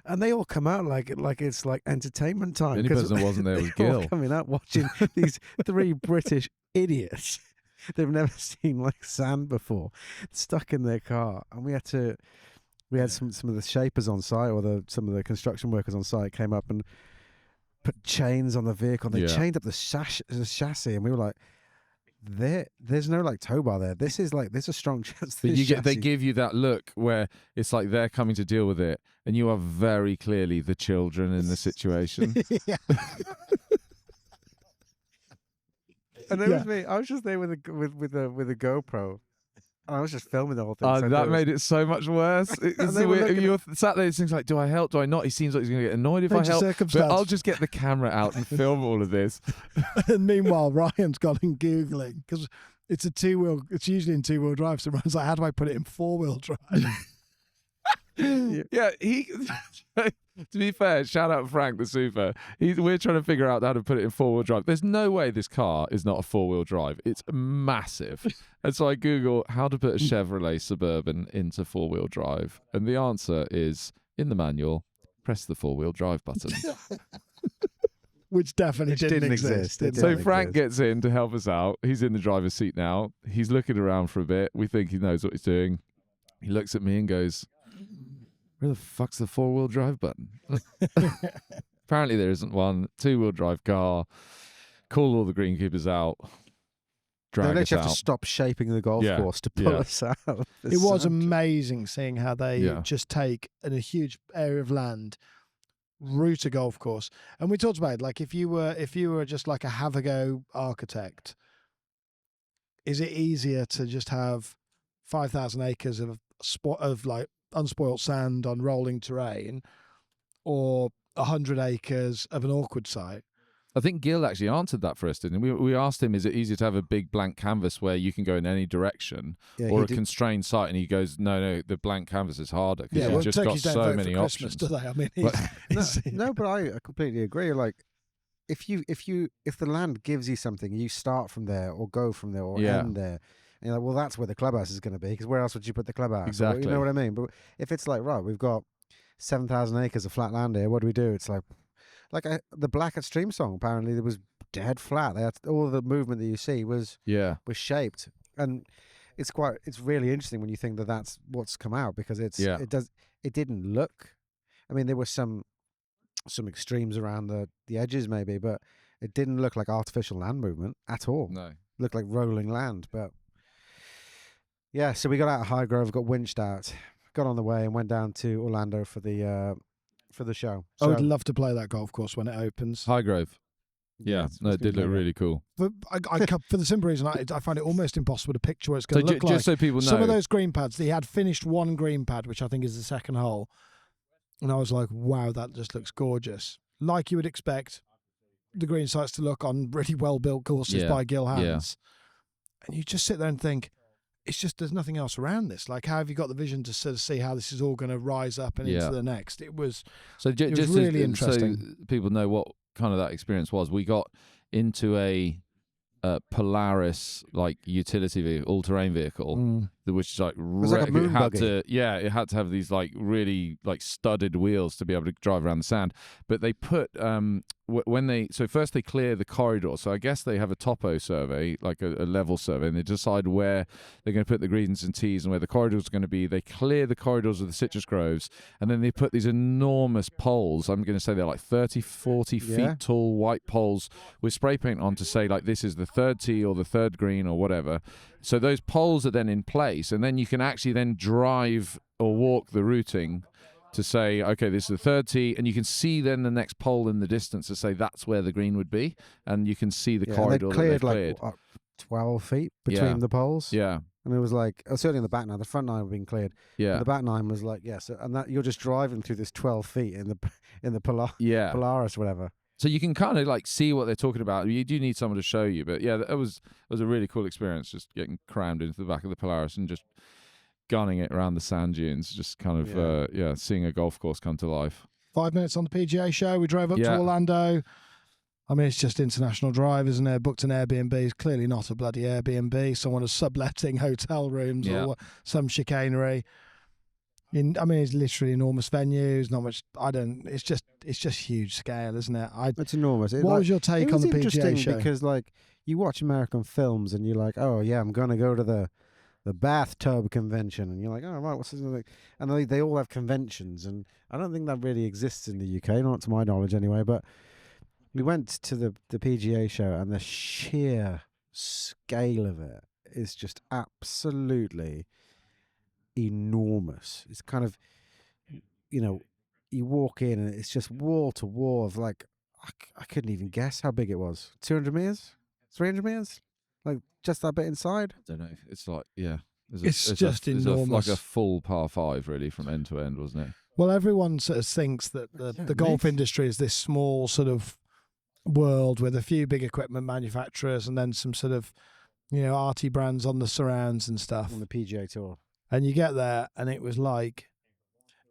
Speaker 2: and they all come out like it's like entertainment time.
Speaker 4: The only person that wasn't there was Gil.
Speaker 2: Coming out watching these three British idiots. They've never seen like sand before, stuck in their car, and we had some of the shapers on site or some of the construction workers on site came up and put chains on the vehicle. They chained up the chassis, and we were like, There's no like tow bar there. There's a strong chance.
Speaker 4: But they give you that look where it's like they're coming to deal with it, and you are very clearly the children in the situation.
Speaker 2: And it was me. I was just there with a GoPro. And I was just filming the whole thing.
Speaker 4: That made it so much worse. You're sat there, it seems like, do I help? Do I not? He seems like he's going to get annoyed if I help. But I'll just get the camera out and film all of this.
Speaker 3: And meanwhile, Ryan's gone and Googling because it's it's usually in 2-wheel drive. So Ryan's like, how do I put it in 4-wheel drive?
Speaker 4: Yeah, to be fair, shout out Frank the super. We're trying to figure out how to put it in 4-wheel drive. There's no way this car is not a 4-wheel drive. It's massive. And so I Google how to put a Chevrolet Suburban into 4-wheel drive. And the answer is, in the manual, press the 4-wheel drive button.
Speaker 3: Which definitely didn't exist.
Speaker 4: So Frank gets in to help us out. He's in the driver's seat now. He's looking around for a bit. We think he knows what he's doing. He looks at me and goes, where the fuck's the 4-wheel drive button? Apparently there isn't one. 2-wheel drive car. Call all the greenkeepers out. Drag us out.
Speaker 2: Have to stop shaping the golf course to pull us out.
Speaker 3: It was amazing seeing how they just take in a huge area of land, route a golf course. And we talked about it, like if you were just like a have-a-go architect, is it easier to just have 5,000 acres of like unspoilt sand on rolling terrain, or 100 acres of an awkward site?
Speaker 4: I think Gil actually answered that for us, didn't he? We asked him, is it easier to have a big blank canvas where you can go in any direction, or a constrained site? And he goes, no, the blank canvas is harder because you've just got so many options.
Speaker 3: Do they? I mean,
Speaker 2: no, but I completely agree. Like, if the land gives you something, you start from there or go from there or end there. And you're like, well, that's where the clubhouse is going to be, because where else would you put the clubhouse?
Speaker 4: Exactly.
Speaker 2: Or, you know what I mean? But if it's like, right, we've got 7,000 acres of flat land here, what do we do? It's like the Black at Stream song, apparently it was dead flat. They had, all the movement that you see was shaped, and it's really interesting when you think that that's what's come out, because it didn't look. I mean, there were some extremes around the edges maybe, but it didn't look like artificial land movement at all.
Speaker 4: No,
Speaker 2: it looked like rolling land. But yeah, so we got out of Highgrove, got winched out, got on the way, and went down to Orlando for the show.
Speaker 3: I would love to play that golf course when it opens.
Speaker 4: Highgrove. Yeah, no, it did look really cool.
Speaker 3: But for the simple reason, I find it almost impossible to picture what it's going to look like.
Speaker 4: Just so people know,
Speaker 3: some of those green pads, he had finished one green pad, which I think is the second hole, and I was like, wow, that just looks gorgeous. Like you would expect the green sites to look on really well-built courses by Gil Hands. Yeah. And you just sit there and think, it's just, there's nothing else around this. Like, how have you got the vision to sort of see how this is all going to rise up and into the next? It was just really interesting.
Speaker 4: So people know what kind of that experience was. We got into a Polaris like utility vehicle, all-terrain vehicle, which is like, it had to have these like really like studded wheels to be able to drive around the sand. But they put first they clear the corridor. So I guess they have a topo survey, like a level survey, and they decide where they're going to put the greens and tees and where the corridors are going to be. They clear the corridors of the citrus groves, and then they put these enormous poles. I'm going to say they're like 30, 40 feet tall white poles with spray paint on to say like this is the third tee or the third green or whatever. So those poles are then in place, and then you can actually then drive or walk the routing to say, okay, this is the third tee, and you can see then the next pole in the distance to say that's where the green would be, and you can see the corridor that they've cleared.
Speaker 2: Like 12 feet between the poles.
Speaker 4: Yeah.
Speaker 2: And it was like, certainly in the back nine, the front nine were being cleared.
Speaker 4: Yeah.
Speaker 2: The back nine was like, and that you're just driving through this 12 feet in the Polaris, whatever.
Speaker 4: So you can kind of like see what they're talking about. You do need someone to show you, but yeah, it was a really cool experience, just getting crammed into the back of the Polaris and just gunning it around the sand dunes, just kind of seeing a golf course come to life.
Speaker 3: 5 minutes on the PGA show. We drove up to Orlando. I mean, it's just international drive, isn't it? Booked an Airbnb. It's clearly not a bloody Airbnb. Someone is subletting hotel rooms or some chicanery. It's literally enormous venues. Not much. It's just huge scale, isn't it?
Speaker 2: It's enormous.
Speaker 3: What was your take on the PGA show?
Speaker 2: Because like you watch American films and you're like, oh yeah, I'm gonna go to the bathtub convention, and you're like, oh right, what's this? And they all have conventions, and I don't think that really exists in the UK, not to my knowledge anyway. But we went to the PGA show, and the sheer scale of it is just absolutely enormous. It's kind of, you walk in and it's just wall to wall of like, I couldn't even guess how big it was. 200 meters? 300 meters? Like just that bit inside?
Speaker 4: I don't know. It's like,
Speaker 3: It's just enormous.
Speaker 4: Like a full par 5 really from end to end, wasn't it?
Speaker 3: Well, everyone sort of thinks that the golf industry is this small sort of world with a few big equipment manufacturers and then some sort of, arty brands on the surrounds and stuff.
Speaker 2: On the PGA Tour.
Speaker 3: And you get there, and it was like,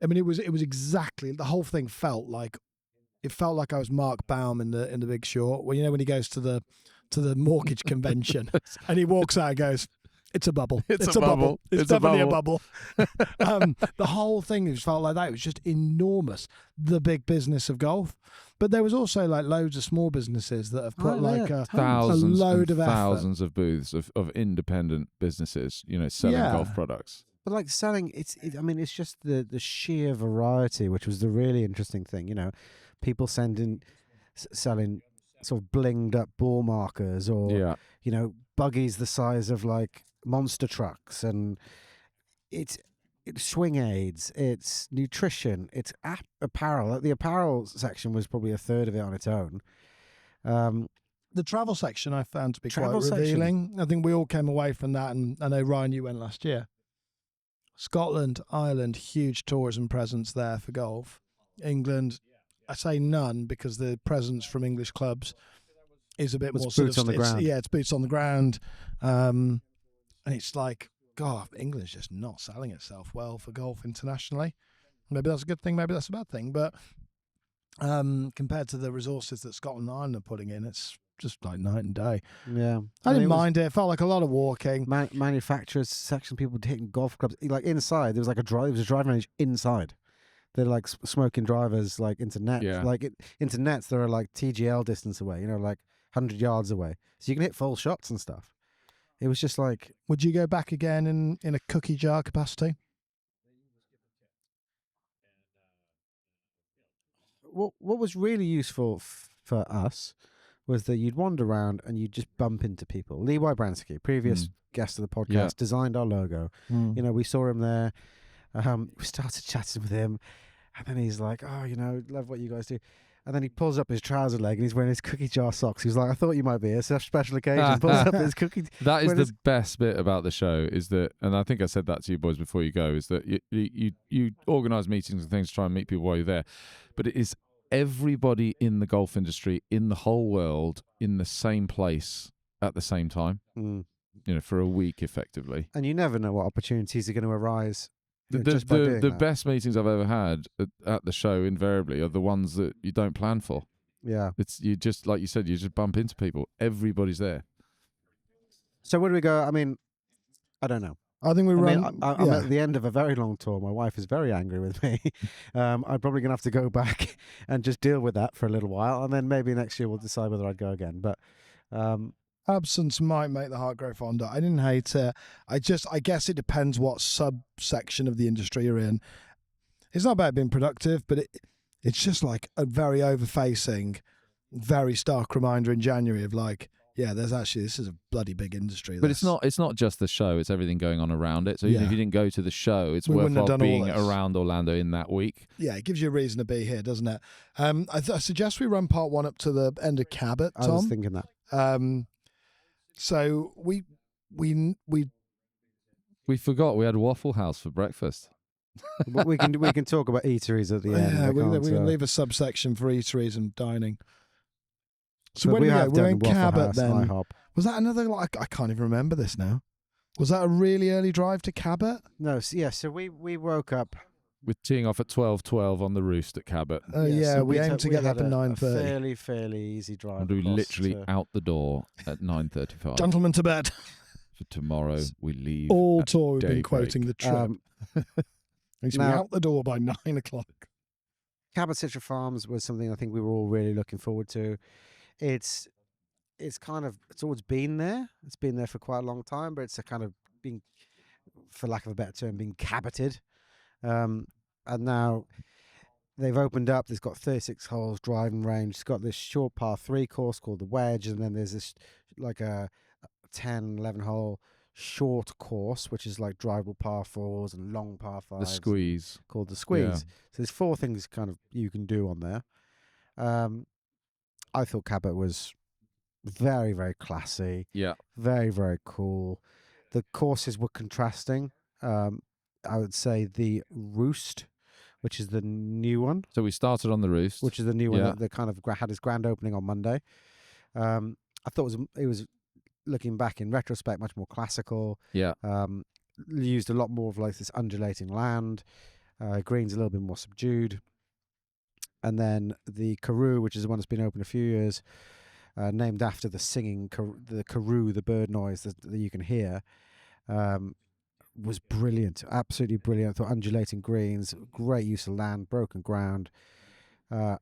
Speaker 3: it was exactly, the whole thing felt like I was Mark Baum in the Big Short. Well, when he goes to the mortgage convention and he walks out and goes, it's a bubble. It's a bubble. It's definitely a bubble. The whole thing just felt like that. It was just enormous. The big business of golf. But there was also like loads of small businesses that have put
Speaker 4: thousands
Speaker 3: a load of
Speaker 4: thousands of booths of independent businesses, selling golf products.
Speaker 2: But like selling, it's just the sheer variety, which was the really interesting thing. People selling sort of blinged up ball markers or buggies the size of like monster trucks, and it's swing aids, it's nutrition, it's apparel. Like the apparel section was probably a third of it on its own.
Speaker 3: The travel section I found to be quite
Speaker 2: Travel section.
Speaker 3: revealing. I think we all came away from that, and I know, Ryan, you went last year. Scotland, Ireland, huge tourism presence there for golf. England, I say none because the presence from English clubs is a bit
Speaker 2: Was
Speaker 3: more sort
Speaker 2: boots
Speaker 3: of
Speaker 2: on the ground.
Speaker 3: Yeah, it's boots on the ground, and it's like, God, England's just not selling itself well for golf internationally. Maybe that's a good thing, maybe that's a bad thing, but compared to the resources that Scotland and Ireland are putting in, it's just like night and day.
Speaker 2: Yeah,
Speaker 3: I didn't mind it. It felt like a lot of walking.
Speaker 2: Manufacturers section, people hitting golf clubs. Like inside, there was like a driving range inside. They're like smoking drivers like into nets.
Speaker 4: Yeah.
Speaker 2: Like into nets, they're like TGL distance away. Like 100 yards away, so you can hit full shots and stuff. It was just like.
Speaker 3: Would you go back again in a cookie jar capacity?
Speaker 2: What was really useful for us was that you'd wander around and you'd just bump into people. Lee Wybransky, previous guest of the podcast, designed our logo. We saw him there. We started chatting with him, and then he's like, "Oh, love what you guys do." And then he pulls up his trouser leg and he's wearing his cookie jar socks. He's like, "I thought you might be. It's a special occasion." Pulls up his cookie.
Speaker 4: That is the best bit about the show, is that, and I think I said that to you boys before you go, is that you organise meetings and things to try and meet people while you're there, but it is everybody in the golf industry in the whole world in the same place at the same time. For a week effectively,
Speaker 2: and you never know what opportunities are going to arise.
Speaker 4: The best meetings I've ever had at the show invariably are the ones that you don't plan for.
Speaker 2: Yeah,
Speaker 4: it's you just, like you said, you just bump into people. Everybody's there.
Speaker 2: So where do we go? I mean, I don't know.
Speaker 3: I think
Speaker 2: I'm at the end of a very long tour. My wife is very angry with me. I'm probably going to have to go back and just deal with that for a little while, and then maybe next year we'll decide whether I'd go again. But
Speaker 3: absence might make the heart grow fonder. I didn't hate it. I guess it depends what subsection of the industry you're in. It's not about being productive, but it's just like a very over-facing, very stark reminder in January of like, yeah, this is a bloody big industry.
Speaker 4: But it's not just the show, it's everything going on around it. So even if you didn't go to the show, it's worthwhile being around Orlando in that week.
Speaker 3: Yeah, it gives you a reason to be here, doesn't it? I suggest we run part one up to the end of Cabot, Tom.
Speaker 2: I was thinking that.
Speaker 3: So we
Speaker 4: forgot we had Waffle House for breakfast.
Speaker 2: But we can talk about eateries at the end.
Speaker 3: Yeah, we can leave a subsection for eateries and dining. So
Speaker 2: when we go?
Speaker 3: We're in Cabot
Speaker 2: House,
Speaker 3: then.
Speaker 2: IHOP.
Speaker 3: Was that another? Like, I can't even remember this now. Was that a really early drive to Cabot?
Speaker 2: No. So we woke up.
Speaker 4: We're teeing off at 12:12 on the Roost at Cabot.
Speaker 3: So we aimed to get up at 9:30.
Speaker 2: Fairly easy drive.
Speaker 4: And we literally out the door at 9:35.
Speaker 3: Gentlemen to bed.
Speaker 4: For tomorrow we leave.
Speaker 3: All tour we've been
Speaker 4: daybreak.
Speaker 3: quoting the trip. We should be out the door by 9 o'clock.
Speaker 2: Cabot Citra Farms was something I think we were all really looking forward to. It's always been there. It's been there for quite a long time, but it's a kind of being, for lack of a better term, being caboted. And now they've opened up. It's got 36 holes driving range. It's got this short par 3 course called the Wedge, and then there's this like a 10, 11 hole short course, which is like drivable par 4s and long par 5s.
Speaker 4: The Squeeze.
Speaker 2: Called the Squeeze.
Speaker 4: Yeah.
Speaker 2: So there's 4 things kind of you can do on there. I thought Cabot was very, very classy.
Speaker 4: Yeah.
Speaker 2: Very, very cool. The courses were contrasting. I would say the Roost, which is the new one.
Speaker 4: So we started on the Roost.
Speaker 2: Which is the new one that kind of had its grand opening on Monday. I thought it was looking back in retrospect, much more classical.
Speaker 4: Yeah.
Speaker 2: Used a lot more of like this undulating land. Green's a little bit more subdued. And then the Karoo, which is the one that's been open a few years, named after the singing, the Karoo, the bird noise that you can hear, was brilliant. Absolutely brilliant. I thought undulating greens, great use of land, broken ground. And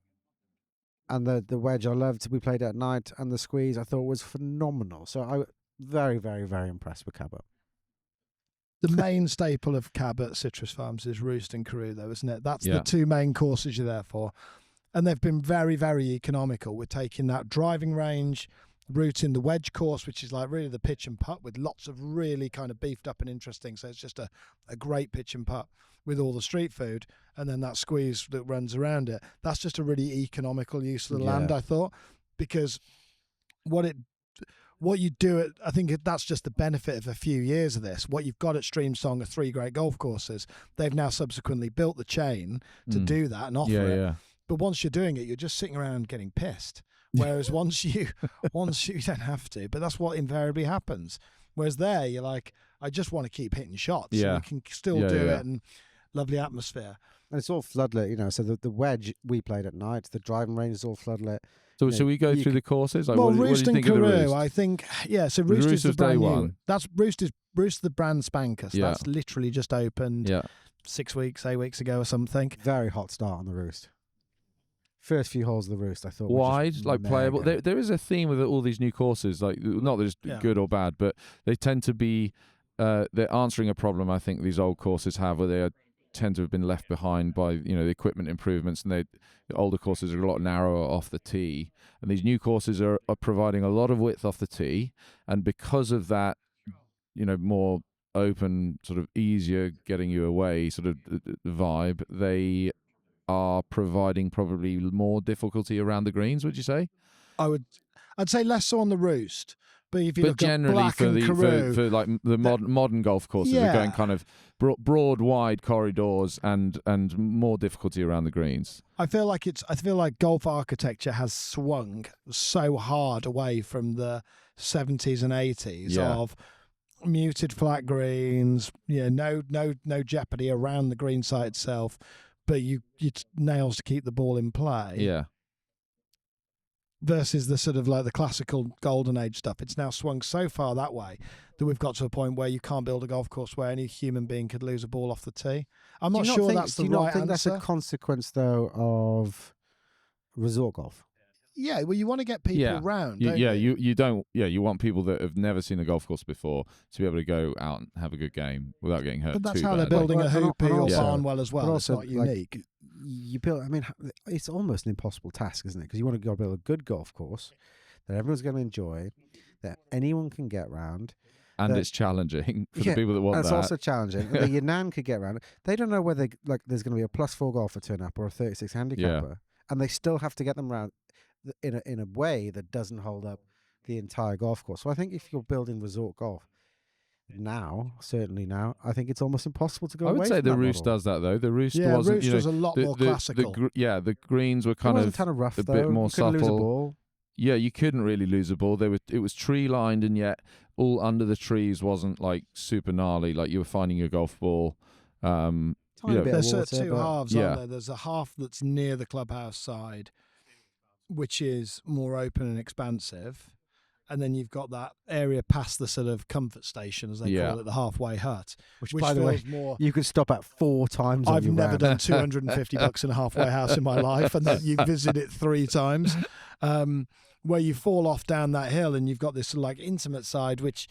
Speaker 2: the Wedge I loved. We played at night, and the Squeeze I thought was phenomenal. So I very, very, very impressed with Cabot.
Speaker 3: The main staple of Cabot Citrus Farms is Roost and Karoo, though, isn't it? That's the 2 main courses you're there for. And they've been very, very economical. We're taking that driving range, routing the Wedge course, which is like really the pitch and putt with lots of really kind of beefed up and interesting. So it's just a great pitch and putt with all the street food. And then that Squeeze that runs around it. That's just a really economical use of the land, I thought, because what you do I think that's just the benefit of a few years of this. What you've got at Streamsong are 3 great golf courses. They've now subsequently built the chain to do that and offer it.
Speaker 4: Yeah.
Speaker 3: But once you're doing it, you're just sitting around getting pissed. Whereas once you don't have to, but that's what invariably happens. Whereas there, you're like, I just want to keep hitting shots.
Speaker 4: Yeah.
Speaker 3: And you can still do it, and lovely atmosphere.
Speaker 2: And it's all floodlit, so the wedge we played at night, the driving range is all floodlit.
Speaker 4: So shall we go through the courses? Like,
Speaker 3: Well,
Speaker 4: what do
Speaker 3: Roost
Speaker 4: you
Speaker 3: and
Speaker 4: think of the
Speaker 3: Karoo,
Speaker 4: Roost?
Speaker 3: I think, so Roost is the
Speaker 4: was day
Speaker 3: brand new.
Speaker 4: one.
Speaker 3: Roost the brand spanker. So
Speaker 4: Yeah.
Speaker 3: that's literally just opened
Speaker 4: Yeah.
Speaker 3: 8 weeks ago or something.
Speaker 2: Very hot start on the Roost. First few holes of the Roost, I thought.
Speaker 4: Wide,
Speaker 2: were just
Speaker 4: like playable.
Speaker 2: mega.
Speaker 4: There is a theme with all these new courses, like not that it's good or bad, but they tend to be they're answering a problem I think these old courses have, where they tend to have been left behind by the equipment improvements, and the older courses are a lot narrower off the tee, and these new courses are providing a lot of width off the tee, and because of that, more open, sort of easier getting you away sort of vibe, they are providing probably more difficulty around the greens. Would you say?
Speaker 3: I'd say less so on the Roost, but if you
Speaker 4: But
Speaker 3: look
Speaker 4: generally
Speaker 3: at Black and Karoo,
Speaker 4: for like the modern golf courses are going kind of broad, wide corridors and more difficulty around the greens.
Speaker 3: I feel like golf architecture has swung so hard away from the 70s and 80s of muted flat greens, no jeopardy around the green site itself, but you nails to keep the ball in play.
Speaker 4: Yeah.
Speaker 3: Versus the sort of like the classical golden age stuff. It's now swung so far that way that we've got to a point where you can't build a golf course where any human being could lose a ball off the tee. I'm not sure that's the right answer.
Speaker 2: Do you not think that's a consequence, though, of resort golf?
Speaker 3: Yeah, well, you want to get people around.
Speaker 4: You want people that have never seen a golf course before to be able to go out and have a good game without getting hurt.
Speaker 3: But that's
Speaker 4: too
Speaker 3: how
Speaker 4: bad.
Speaker 3: they're building a hoopy or
Speaker 2: also-
Speaker 3: Barnwell as well.
Speaker 2: but
Speaker 3: It's
Speaker 2: also,
Speaker 3: not unique.
Speaker 2: You build. I mean, it's almost an impossible task, isn't it? Because you want to go build a good golf course that everyone's going to enjoy, that anyone can get round.
Speaker 4: And it's challenging for the people that want
Speaker 2: it's
Speaker 4: that.
Speaker 2: also challenging. That your nan could get around. They don't know whether there's going to be a +4 golfer turn up or a 36 handicapper, and they still have to get them around in a way that doesn't hold up the entire golf course. So I think if you're building resort golf certainly now, I think it's almost impossible to go
Speaker 4: I
Speaker 2: away
Speaker 4: would say
Speaker 2: from
Speaker 4: the
Speaker 2: that
Speaker 4: Roost
Speaker 2: model.
Speaker 4: does that though. The Roost
Speaker 3: Yeah,
Speaker 4: wasn't.
Speaker 3: Roost was a lot more classical.
Speaker 4: The greens were
Speaker 2: It
Speaker 4: kind
Speaker 2: wasn't
Speaker 4: of
Speaker 2: kind of rough,
Speaker 4: a
Speaker 2: though.
Speaker 4: bit more
Speaker 2: You couldn't lose a
Speaker 4: subtle.
Speaker 2: ball.
Speaker 4: Yeah, you couldn't really lose a ball. It was tree lined, and yet all under the trees wasn't like super gnarly. Like you were finding your golf ball.
Speaker 2: Tiny bit of
Speaker 3: There's
Speaker 2: water,
Speaker 3: two
Speaker 2: but-
Speaker 3: halves, aren't there? There's a half that's near the clubhouse side, which is more open and expansive. And then you've got that area past the sort of comfort station, as they call it, the halfway hut,
Speaker 2: Which
Speaker 3: which
Speaker 2: by the way,
Speaker 3: feels more...
Speaker 2: you could stop at 4 times.
Speaker 3: I've
Speaker 2: on your
Speaker 3: never
Speaker 2: round.
Speaker 3: done $250 in a halfway house in my life, and then you visit it 3 times, where you fall off down that hill, and you've got this sort of like intimate side, which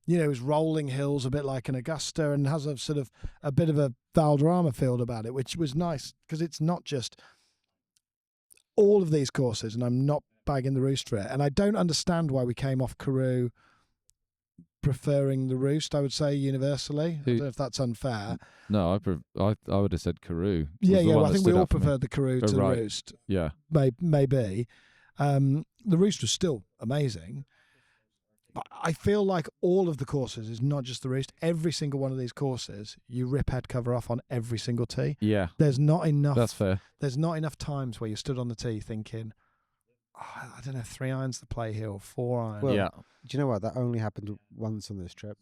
Speaker 3: is rolling hills, a bit like an Augusta, and has a sort of a bit of a Valderrama feel about it, which was nice because it's not just all of these courses, and I'm not bagging the Roost for it, and I don't understand why we came off Karoo preferring the Roost. I would say universally. I don't know if that's unfair.
Speaker 4: No, I would have said Karoo.
Speaker 3: Well, I think we all preferred the Karoo to the
Speaker 4: right.
Speaker 3: Roost.
Speaker 4: Yeah.
Speaker 3: Maybe. The Roost was still amazing. But I feel like all of the courses is not just the Roost. Every single one of these courses, you rip head cover off on every single tee.
Speaker 4: Yeah.
Speaker 3: There's not enough.
Speaker 4: That's fair.
Speaker 3: There's not enough times where you stood on the tee thinking, I don't know, 3 irons to play here or 4 irons.
Speaker 2: Well,
Speaker 4: yeah.
Speaker 2: Do you know what? That only happened once on this trip.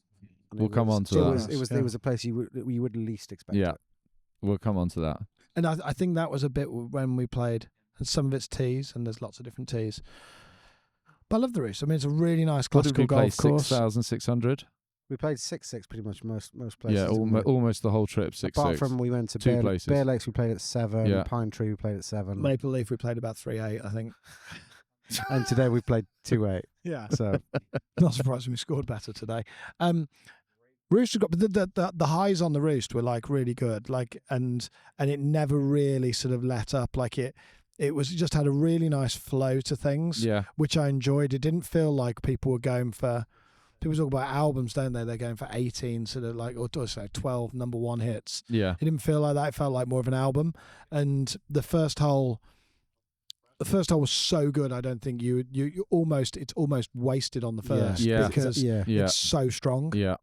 Speaker 2: And
Speaker 4: We'll come on to that.
Speaker 2: It was a place you would least expect.
Speaker 4: Yeah.
Speaker 2: It.
Speaker 4: We'll come on to that.
Speaker 3: And I think that was a bit when we played, and some of it's tees, and there's lots of different tees. But I love the Roost. I mean, it's a really nice classical golf course.
Speaker 4: 6,600.
Speaker 2: We played 6-6 pretty much most places.
Speaker 4: Yeah, almost the whole trip 6-6.
Speaker 2: Apart from we went to
Speaker 4: Two places.
Speaker 2: Bear Lakes, we played at 7.
Speaker 4: Yeah.
Speaker 2: Pine Tree, we played at 7.
Speaker 3: Maple Leaf, we played about 3-8, I think.
Speaker 2: And today we played 2-8.
Speaker 3: Yeah.
Speaker 2: So
Speaker 3: Not surprising we scored better today. Roost got the highs on the Roost were like really good, like and it never really sort of let up. Like it just had a really nice flow to things, which I enjoyed. It didn't feel like people were going for. People talk about albums, don't they? They're going for 18 sort of like, or 12 number 1 hits.
Speaker 4: Yeah.
Speaker 3: It didn't feel like that. It felt like more of an album. And the first hole, the first hole was so good. I don't think it's almost wasted on the first
Speaker 4: Yeah.
Speaker 3: because
Speaker 4: Yeah.
Speaker 3: it's so strong.
Speaker 4: Yeah.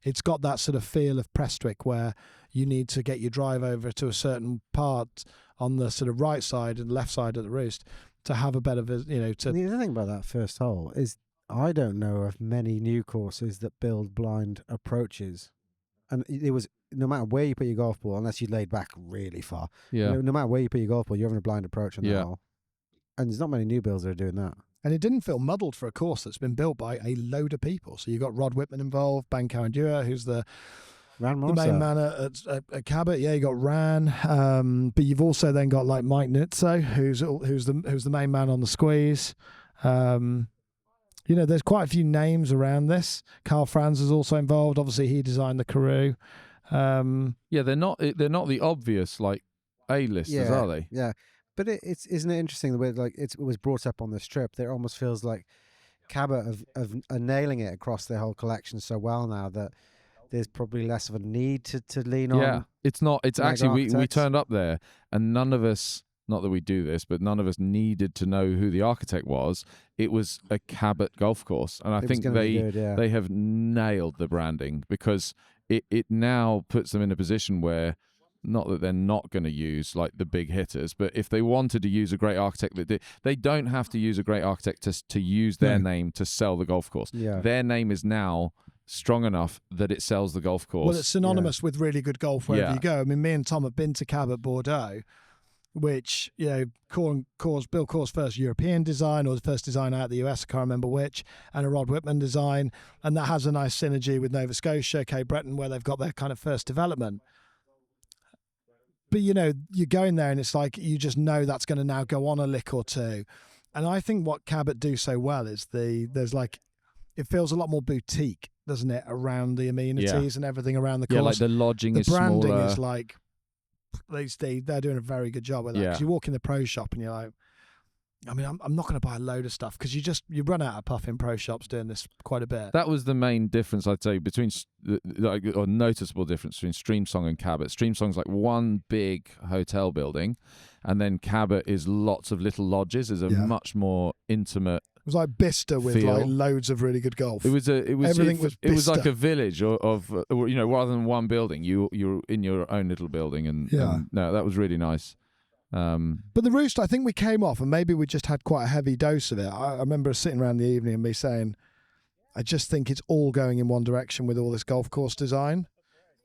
Speaker 3: It's got that sort of feel of Prestwick where you need to get your drive over to a certain part on the sort of right side and left side of the Roost to have a better, to.
Speaker 2: The other thing about that first hole is I don't know of many new courses that build blind approaches, and it was no matter where you put your golf ball, unless you laid back really far.
Speaker 4: Yeah.
Speaker 2: No matter where you put your golf ball, you're having a blind approach on that
Speaker 4: Yeah.
Speaker 2: hole, and there's not many new builds that are doing that.
Speaker 3: And it didn't feel muddled for a course that's been built by a load of people. So you got Rod Whitman involved, Ben Cowendua, who's the main man at Cabot. Yeah, you got Ran, but you've also then got like Mike Nutso, who's the main man on the squeeze. There's quite a few names around this. Carl Franz is also involved. Obviously, he designed the Karoo.
Speaker 4: Yeah, they're not the obvious like A-listers, are they?
Speaker 2: Yeah, but isn't it interesting the way like it was brought up on this trip? That it almost feels like Cabot are nailing it across their whole collection so well now that there's probably less of a need to lean on.
Speaker 4: Yeah, it's not. It's
Speaker 2: mega
Speaker 4: actually we
Speaker 2: architects.
Speaker 4: turned up there and none of us. Not that we do this, but none of us needed to know who the architect was. It was a Cabot golf course, and I
Speaker 2: It was
Speaker 4: think
Speaker 2: gonna be good, yeah.
Speaker 4: they have nailed the branding because it now puts them in a position where, not that they're not going to use like the big hitters, but if they wanted to use a great architect, they don't have to use a great architect to use their name to sell the golf course.
Speaker 2: Yeah.
Speaker 4: Their name is now strong enough that it sells the golf course.
Speaker 3: Well, it's synonymous with really good golf wherever
Speaker 4: Yeah.
Speaker 3: you go. I mean, me and Tom have been to Cabot Bordeaux, which, Bill Core's first European design or the first design out of the US, I can't remember which, and a Rod Whitman design. And that has a nice synergy with Nova Scotia, Cape Breton, where they've got their kind of first development. But, you're going there and it's like you just know that's going to now go on a lick or two. And I think what Cabot do so well is it feels a lot more boutique, doesn't it, around the amenities and everything around the course.
Speaker 4: Yeah, like the lodging is
Speaker 3: The branding
Speaker 4: smaller.
Speaker 3: is like, they're doing a very good job with that.
Speaker 4: Yeah.
Speaker 3: Because you walk in the pro shop and you're like, I mean, I'm not going to buy a load of stuff because you run out of puff in pro shops doing this quite a bit.
Speaker 4: That was the main difference, I'd say, between or noticeable difference between Streamsong and Cabot. Streamsong's like one big hotel building, and then Cabot is lots of little lodges. Is a much more intimate.
Speaker 3: It was like Bicester with
Speaker 4: feel.
Speaker 3: Like loads of really good golf.
Speaker 4: Everything was
Speaker 3: Bicester.
Speaker 4: like a village of rather than one building. You're in your own little building, and no, that was really nice.
Speaker 3: But the Roost, I think we came off, and maybe we just had quite a heavy dose of it. I remember sitting around the evening and me saying, I just think it's all going in one direction with all this golf course design.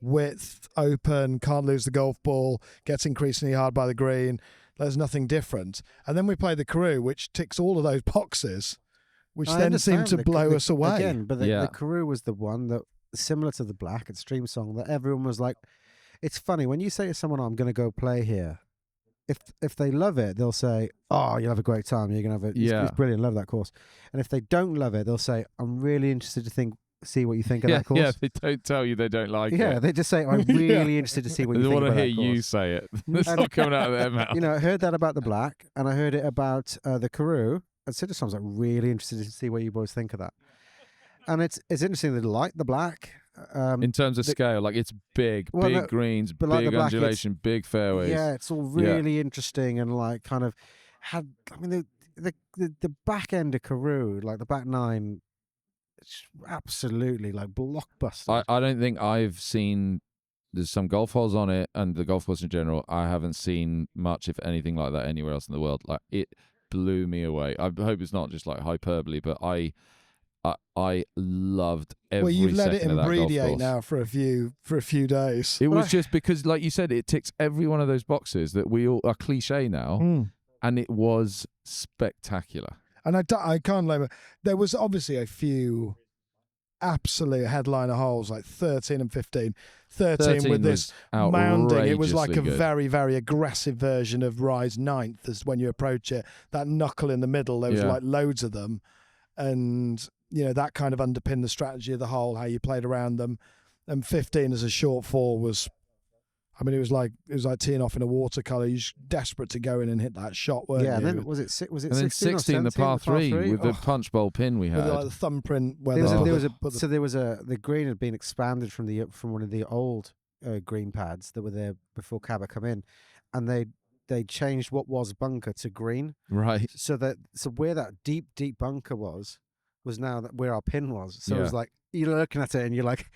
Speaker 3: Width, open, can't lose the golf ball, gets increasingly hard by the green. There's nothing different. And then we play the Karoo, which ticks all of those boxes, which
Speaker 2: I
Speaker 3: then seemed to
Speaker 2: understand
Speaker 3: blow us away.
Speaker 2: Again, but the
Speaker 4: Yeah.
Speaker 2: Karoo was the one that, similar to the Black at Streamsong, that everyone was like, it's funny, when you say to someone, I'm going to go play here, if they love it, they'll say, oh, you'll have a great time, you're going to have it's brilliant, love that course. And if they don't love it, they'll say, I'm really interested to see what you think of that course.
Speaker 4: Yeah, they don't tell you they don't like it.
Speaker 2: Yeah, they just say, I'm really interested to see what
Speaker 4: They
Speaker 2: you think
Speaker 4: want
Speaker 2: about
Speaker 4: to
Speaker 2: that
Speaker 4: hear
Speaker 2: course.
Speaker 4: you say it. It's not coming out of their mouth.
Speaker 2: I heard that about the Black, and I heard it about the Karoo. And so I was like really interested to see what you boys think of that. And it's interesting that they like the Black.
Speaker 4: In terms of scale, like it's big greens,
Speaker 2: but like
Speaker 4: big
Speaker 2: the Black,
Speaker 4: undulation, big fairways.
Speaker 2: Yeah, it's all really interesting and like kind of had. I mean, the back end of Karoo, like the back nine, it's absolutely like blockbuster.
Speaker 4: I don't think I've seen. There's some golf holes on it, and the golf course in general. I haven't seen much, if anything, like that anywhere else in the world. Like it blew me away. I hope it's not just like hyperbole, but I loved every
Speaker 3: Well, you've let it
Speaker 4: second of that golf
Speaker 3: ingrediate
Speaker 4: course.
Speaker 3: now for a few days.
Speaker 4: It was just because, like you said, it ticks every one of those boxes that we all are cliche now, and it was spectacular.
Speaker 3: And I can't blame it. There was obviously a few absolute headliner holes, like 13 and 15. 13 with this mounding. It was like a
Speaker 4: good.
Speaker 3: very, very aggressive version of Rise Ninth as when you approach it. That knuckle in the middle, there was like loads of them. And that kind of underpinned the strategy of the hole, how you played around them. And 15 as a short four was, I mean, it was like teeing off in a watercolor. You're just desperate to go in and hit that shot, weren't you?
Speaker 2: And then was it 16
Speaker 4: and then 16 the par three with the punch bowl pin we had.
Speaker 3: With like the thumbprint. Where
Speaker 2: there was the green had been expanded from one of the old green pads that were there before Cabot come in, and they they changed what was bunker to green,
Speaker 4: Right.
Speaker 2: so where that deep bunker was now where our pin was. So it was like you're looking at it and you're like,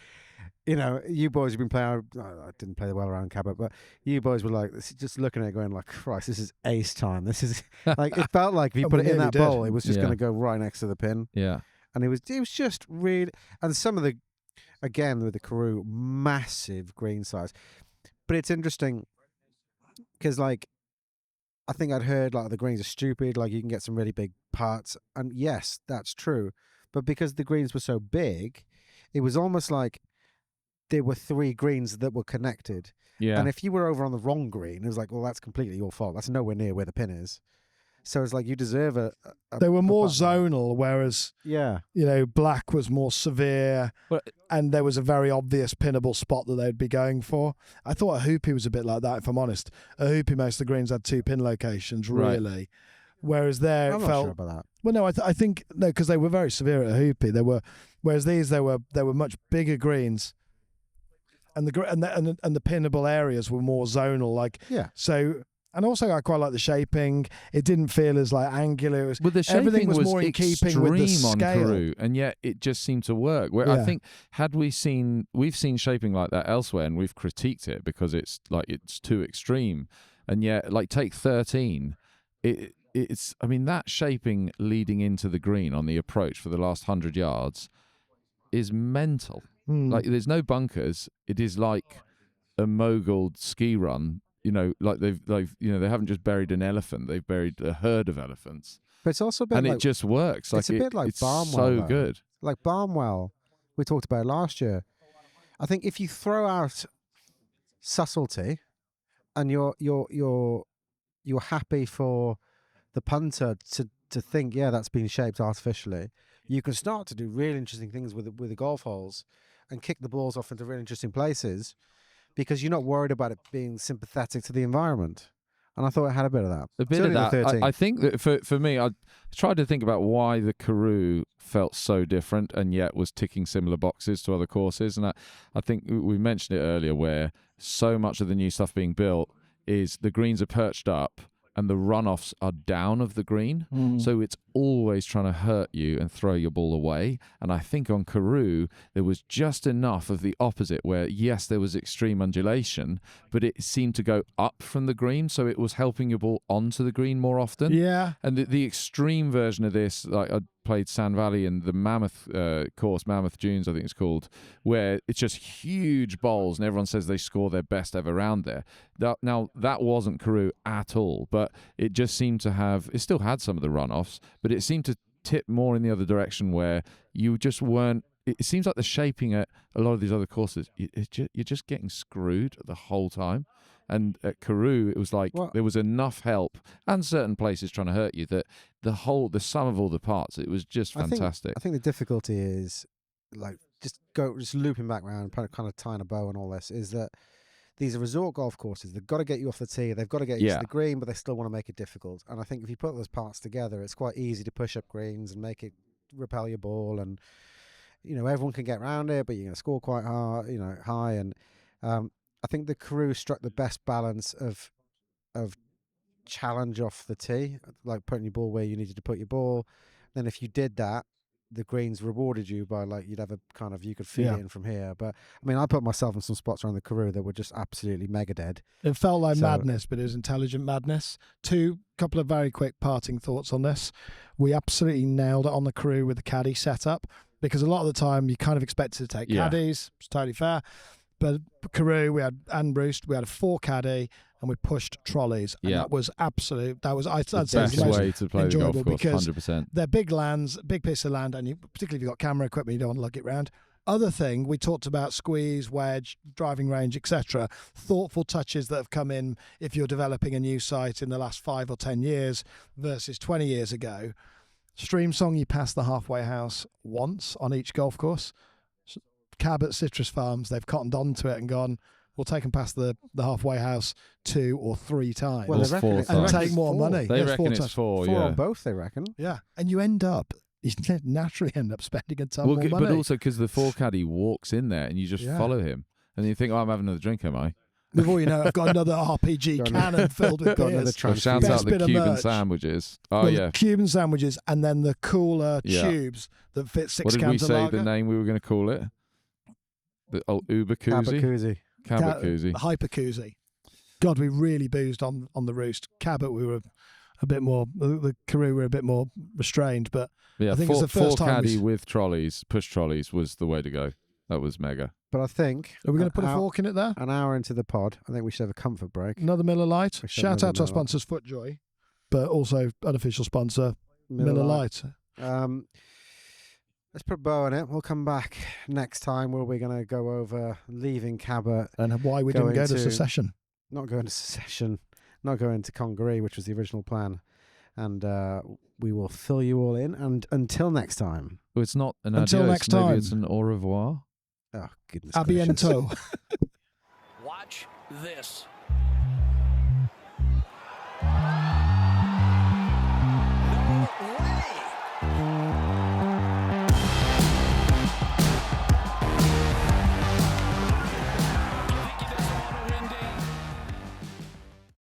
Speaker 2: you boys have been playing. I didn't play well around Cabot, but you boys were like just looking at it, going like, Christ, this is ace time. This is like it felt like if you
Speaker 3: And
Speaker 2: put
Speaker 3: we
Speaker 2: it in
Speaker 3: nearly
Speaker 2: that
Speaker 3: did.
Speaker 2: bowl, it was just
Speaker 4: Yeah.
Speaker 2: going to go right next to the pin.
Speaker 4: Yeah.
Speaker 2: And it was just really, and some of the, again with the Karoo, massive green size. But it's interesting because like I think I'd heard like the greens are stupid, like you can get some really big parts, and yes, that's true. But because the greens were so big, it was almost like there were 3 greens that were connected.
Speaker 4: Yeah.
Speaker 2: And if you were over on the wrong green, it was like, well, that's completely your fault. That's nowhere near where the pin is. So it's like you deserve a
Speaker 3: They were more
Speaker 2: part there.
Speaker 3: zonal, whereas
Speaker 2: Yeah.
Speaker 3: black was more severe,
Speaker 4: But-
Speaker 3: and there was a very obvious pinnable spot that they'd be going for. I thought a hoopy was a bit like that, if I'm honest. A hoopy, most of the greens had 2 pin locations,
Speaker 4: Right.
Speaker 3: really. Whereas there
Speaker 2: I'm
Speaker 3: it
Speaker 2: not
Speaker 3: felt
Speaker 2: sure about that.
Speaker 3: well, no, I think no, because they were very severe at a hoopy. Whereas these they were much bigger greens, and the pinnable areas were more zonal. Like
Speaker 2: Yeah.
Speaker 3: so, and also I quite like the shaping. It didn't feel as like angular. It was,
Speaker 4: But the shaping
Speaker 3: everything was
Speaker 4: was
Speaker 3: more in keeping with the
Speaker 4: extreme on
Speaker 3: scale.
Speaker 4: Karoo, and yet it just seemed to work. Where I
Speaker 3: Yeah.
Speaker 4: think we've seen shaping like that elsewhere, and we've critiqued it because it's too extreme. And yet, like take 13, it's I mean that shaping leading into the green on the approach for the last 100 yards is mental. Like there's no bunkers. It is like a mogul ski run. Like they've they haven't just buried an elephant; they've buried a herd of elephants,
Speaker 2: But it's also a bit
Speaker 4: and
Speaker 2: like
Speaker 4: it just works. Like
Speaker 2: it's a bit like
Speaker 4: it's
Speaker 2: Barnwell,
Speaker 4: so
Speaker 2: though.
Speaker 4: good.
Speaker 2: like Barnwell, we talked about last year. I think if you throw out subtlety and you're happy for the punter to think, yeah, that's been shaped artificially, you can start to do really interesting things with the golf holes and kick the balls off into really interesting places because you're not worried about it being sympathetic to the environment. And I thought it had a bit of that.
Speaker 4: A bit
Speaker 2: Certainly
Speaker 4: of
Speaker 2: the
Speaker 4: that.
Speaker 2: 13.
Speaker 4: I think that for me, I tried to think about why the Karoo felt so different and yet was ticking similar boxes to other courses. And I think we mentioned it earlier where so much of the new stuff being built is the greens are perched up and the runoffs are down of the green. So it's always trying to hurt you and throw your ball away. And I think on Karoo, there was just enough of the opposite where, yes, there was extreme undulation, but it seemed to go up from the green. So it was helping your ball onto the green more often.
Speaker 3: Yeah.
Speaker 4: And the extreme version of this, like I played Sand Valley and the Mammoth course, Mammoth Dunes, I think it's called, where it's just huge bowls and everyone says they score their best ever round there. Now, that wasn't Karoo at all, but it just seemed to have, it still had some of the runoffs, but it seemed to tip more in the other direction where you just weren't, it seems like the shaping at a lot of these other courses, you're just getting screwed the whole time. And at Karoo, it was like there was enough help and certain places trying to hurt you that the sum of all the parts, it was just fantastic.
Speaker 2: I think the difficulty is like just looping back around, kind of tying a bow and all this, is that these are resort golf courses. They've got to get you off the tee. They've got to get you to the green, but they still want to make it difficult. And I think if you put those parts together, it's quite easy to push up greens and make it repel your ball. And, everyone can get around it, but you're going to score quite high. And I think the Karoo struck the best balance of challenge off the tee, like putting your ball where you needed to put your ball. Then if you did that, the greens rewarded you by you'd have a kind of, you could feel it in from here. But I mean, I put myself in some spots around the Karoo that were just absolutely mega dead.
Speaker 3: It felt like madness, but it was intelligent madness. Couple of very quick parting thoughts on this. We absolutely nailed it on the Karoo with the caddy setup, because a lot of the time you kind of expected to take caddies. It's totally fair. But Karoo, and Roost, we had a 4 caddy and we pushed trolleys. And that was absolute. That was, I'd say,
Speaker 4: the best way to play the golf course,
Speaker 3: because
Speaker 4: 100%.
Speaker 3: they're big lands, big piece of land, and particularly if you've got camera equipment, you don't want to lug it around. Other thing, we talked about squeeze, wedge, driving range, etc. Thoughtful touches that have come in if you're developing a new site in the last 5 or 10 years versus 20 years ago. Stream song, you pass the halfway house once on each golf course. Cabot Citrus Farms, they've cottoned on to it and gone, we'll take them past the halfway house 2 or 3 times.
Speaker 2: Well, they reckon
Speaker 3: and take more money.
Speaker 4: They
Speaker 3: Yes,
Speaker 4: reckon
Speaker 3: 4
Speaker 4: it's
Speaker 3: times.
Speaker 4: 4,
Speaker 2: Four
Speaker 4: yeah.
Speaker 2: on both, they reckon.
Speaker 3: Yeah, and you naturally end up spending a ton more money.
Speaker 4: But also because the 4 caddy walks in there and you just
Speaker 3: Yeah.
Speaker 4: follow him. And you think, I'm having another drink, am I?
Speaker 3: Before you know it, I've got another RPG
Speaker 2: Got
Speaker 3: cannon filled with
Speaker 2: Got another
Speaker 3: beers.
Speaker 2: trans-
Speaker 4: Shouts
Speaker 3: Best
Speaker 4: out the
Speaker 3: bit of
Speaker 4: Cuban
Speaker 3: merch.
Speaker 4: sandwiches. Oh,
Speaker 3: Well,
Speaker 4: yeah.
Speaker 3: the Cuban sandwiches, and then the cooler
Speaker 4: Yeah.
Speaker 3: tubes that fit 6
Speaker 4: What did we
Speaker 3: cans of
Speaker 4: say
Speaker 3: lager.
Speaker 4: the name we were going to call it? The old Uber
Speaker 2: Cabot
Speaker 4: koozie?
Speaker 2: koozie.
Speaker 4: Cabot koozie.
Speaker 3: Hyper koozie. God, we really boozed on the Roost. Cabot, we were a bit more. The Karoo were a bit more restrained, but
Speaker 4: Yeah,
Speaker 3: I think
Speaker 4: four,
Speaker 3: it's the first
Speaker 4: four
Speaker 3: time
Speaker 4: caddy with trolleys, push trolleys was the way to go. That was mega.
Speaker 2: But I think
Speaker 3: are we going to put a
Speaker 2: an
Speaker 3: fork in it there?
Speaker 2: hour into the pod, I think we should have a comfort break.
Speaker 3: Another Miller Lite.
Speaker 2: We should
Speaker 3: Shout
Speaker 2: have
Speaker 3: out to our
Speaker 2: another Miller
Speaker 3: sponsors, Footjoy, but also unofficial sponsor Miller Lite.
Speaker 2: Let's put a bow on it. We'll come back next time where we're going to go over leaving Cabot,
Speaker 3: And why we didn't
Speaker 2: Going
Speaker 3: go to
Speaker 2: to-
Speaker 3: secession.
Speaker 2: not going to Secession, not going to Congaree, which was the original plan. And we will fill you all in. And until next time.
Speaker 4: Well, it's not an
Speaker 3: Until
Speaker 4: adios,
Speaker 3: next
Speaker 4: maybe
Speaker 3: time.
Speaker 4: it's an au revoir.
Speaker 2: Oh, goodness
Speaker 3: A
Speaker 2: gracious.
Speaker 3: bientôt.
Speaker 1: Watch this.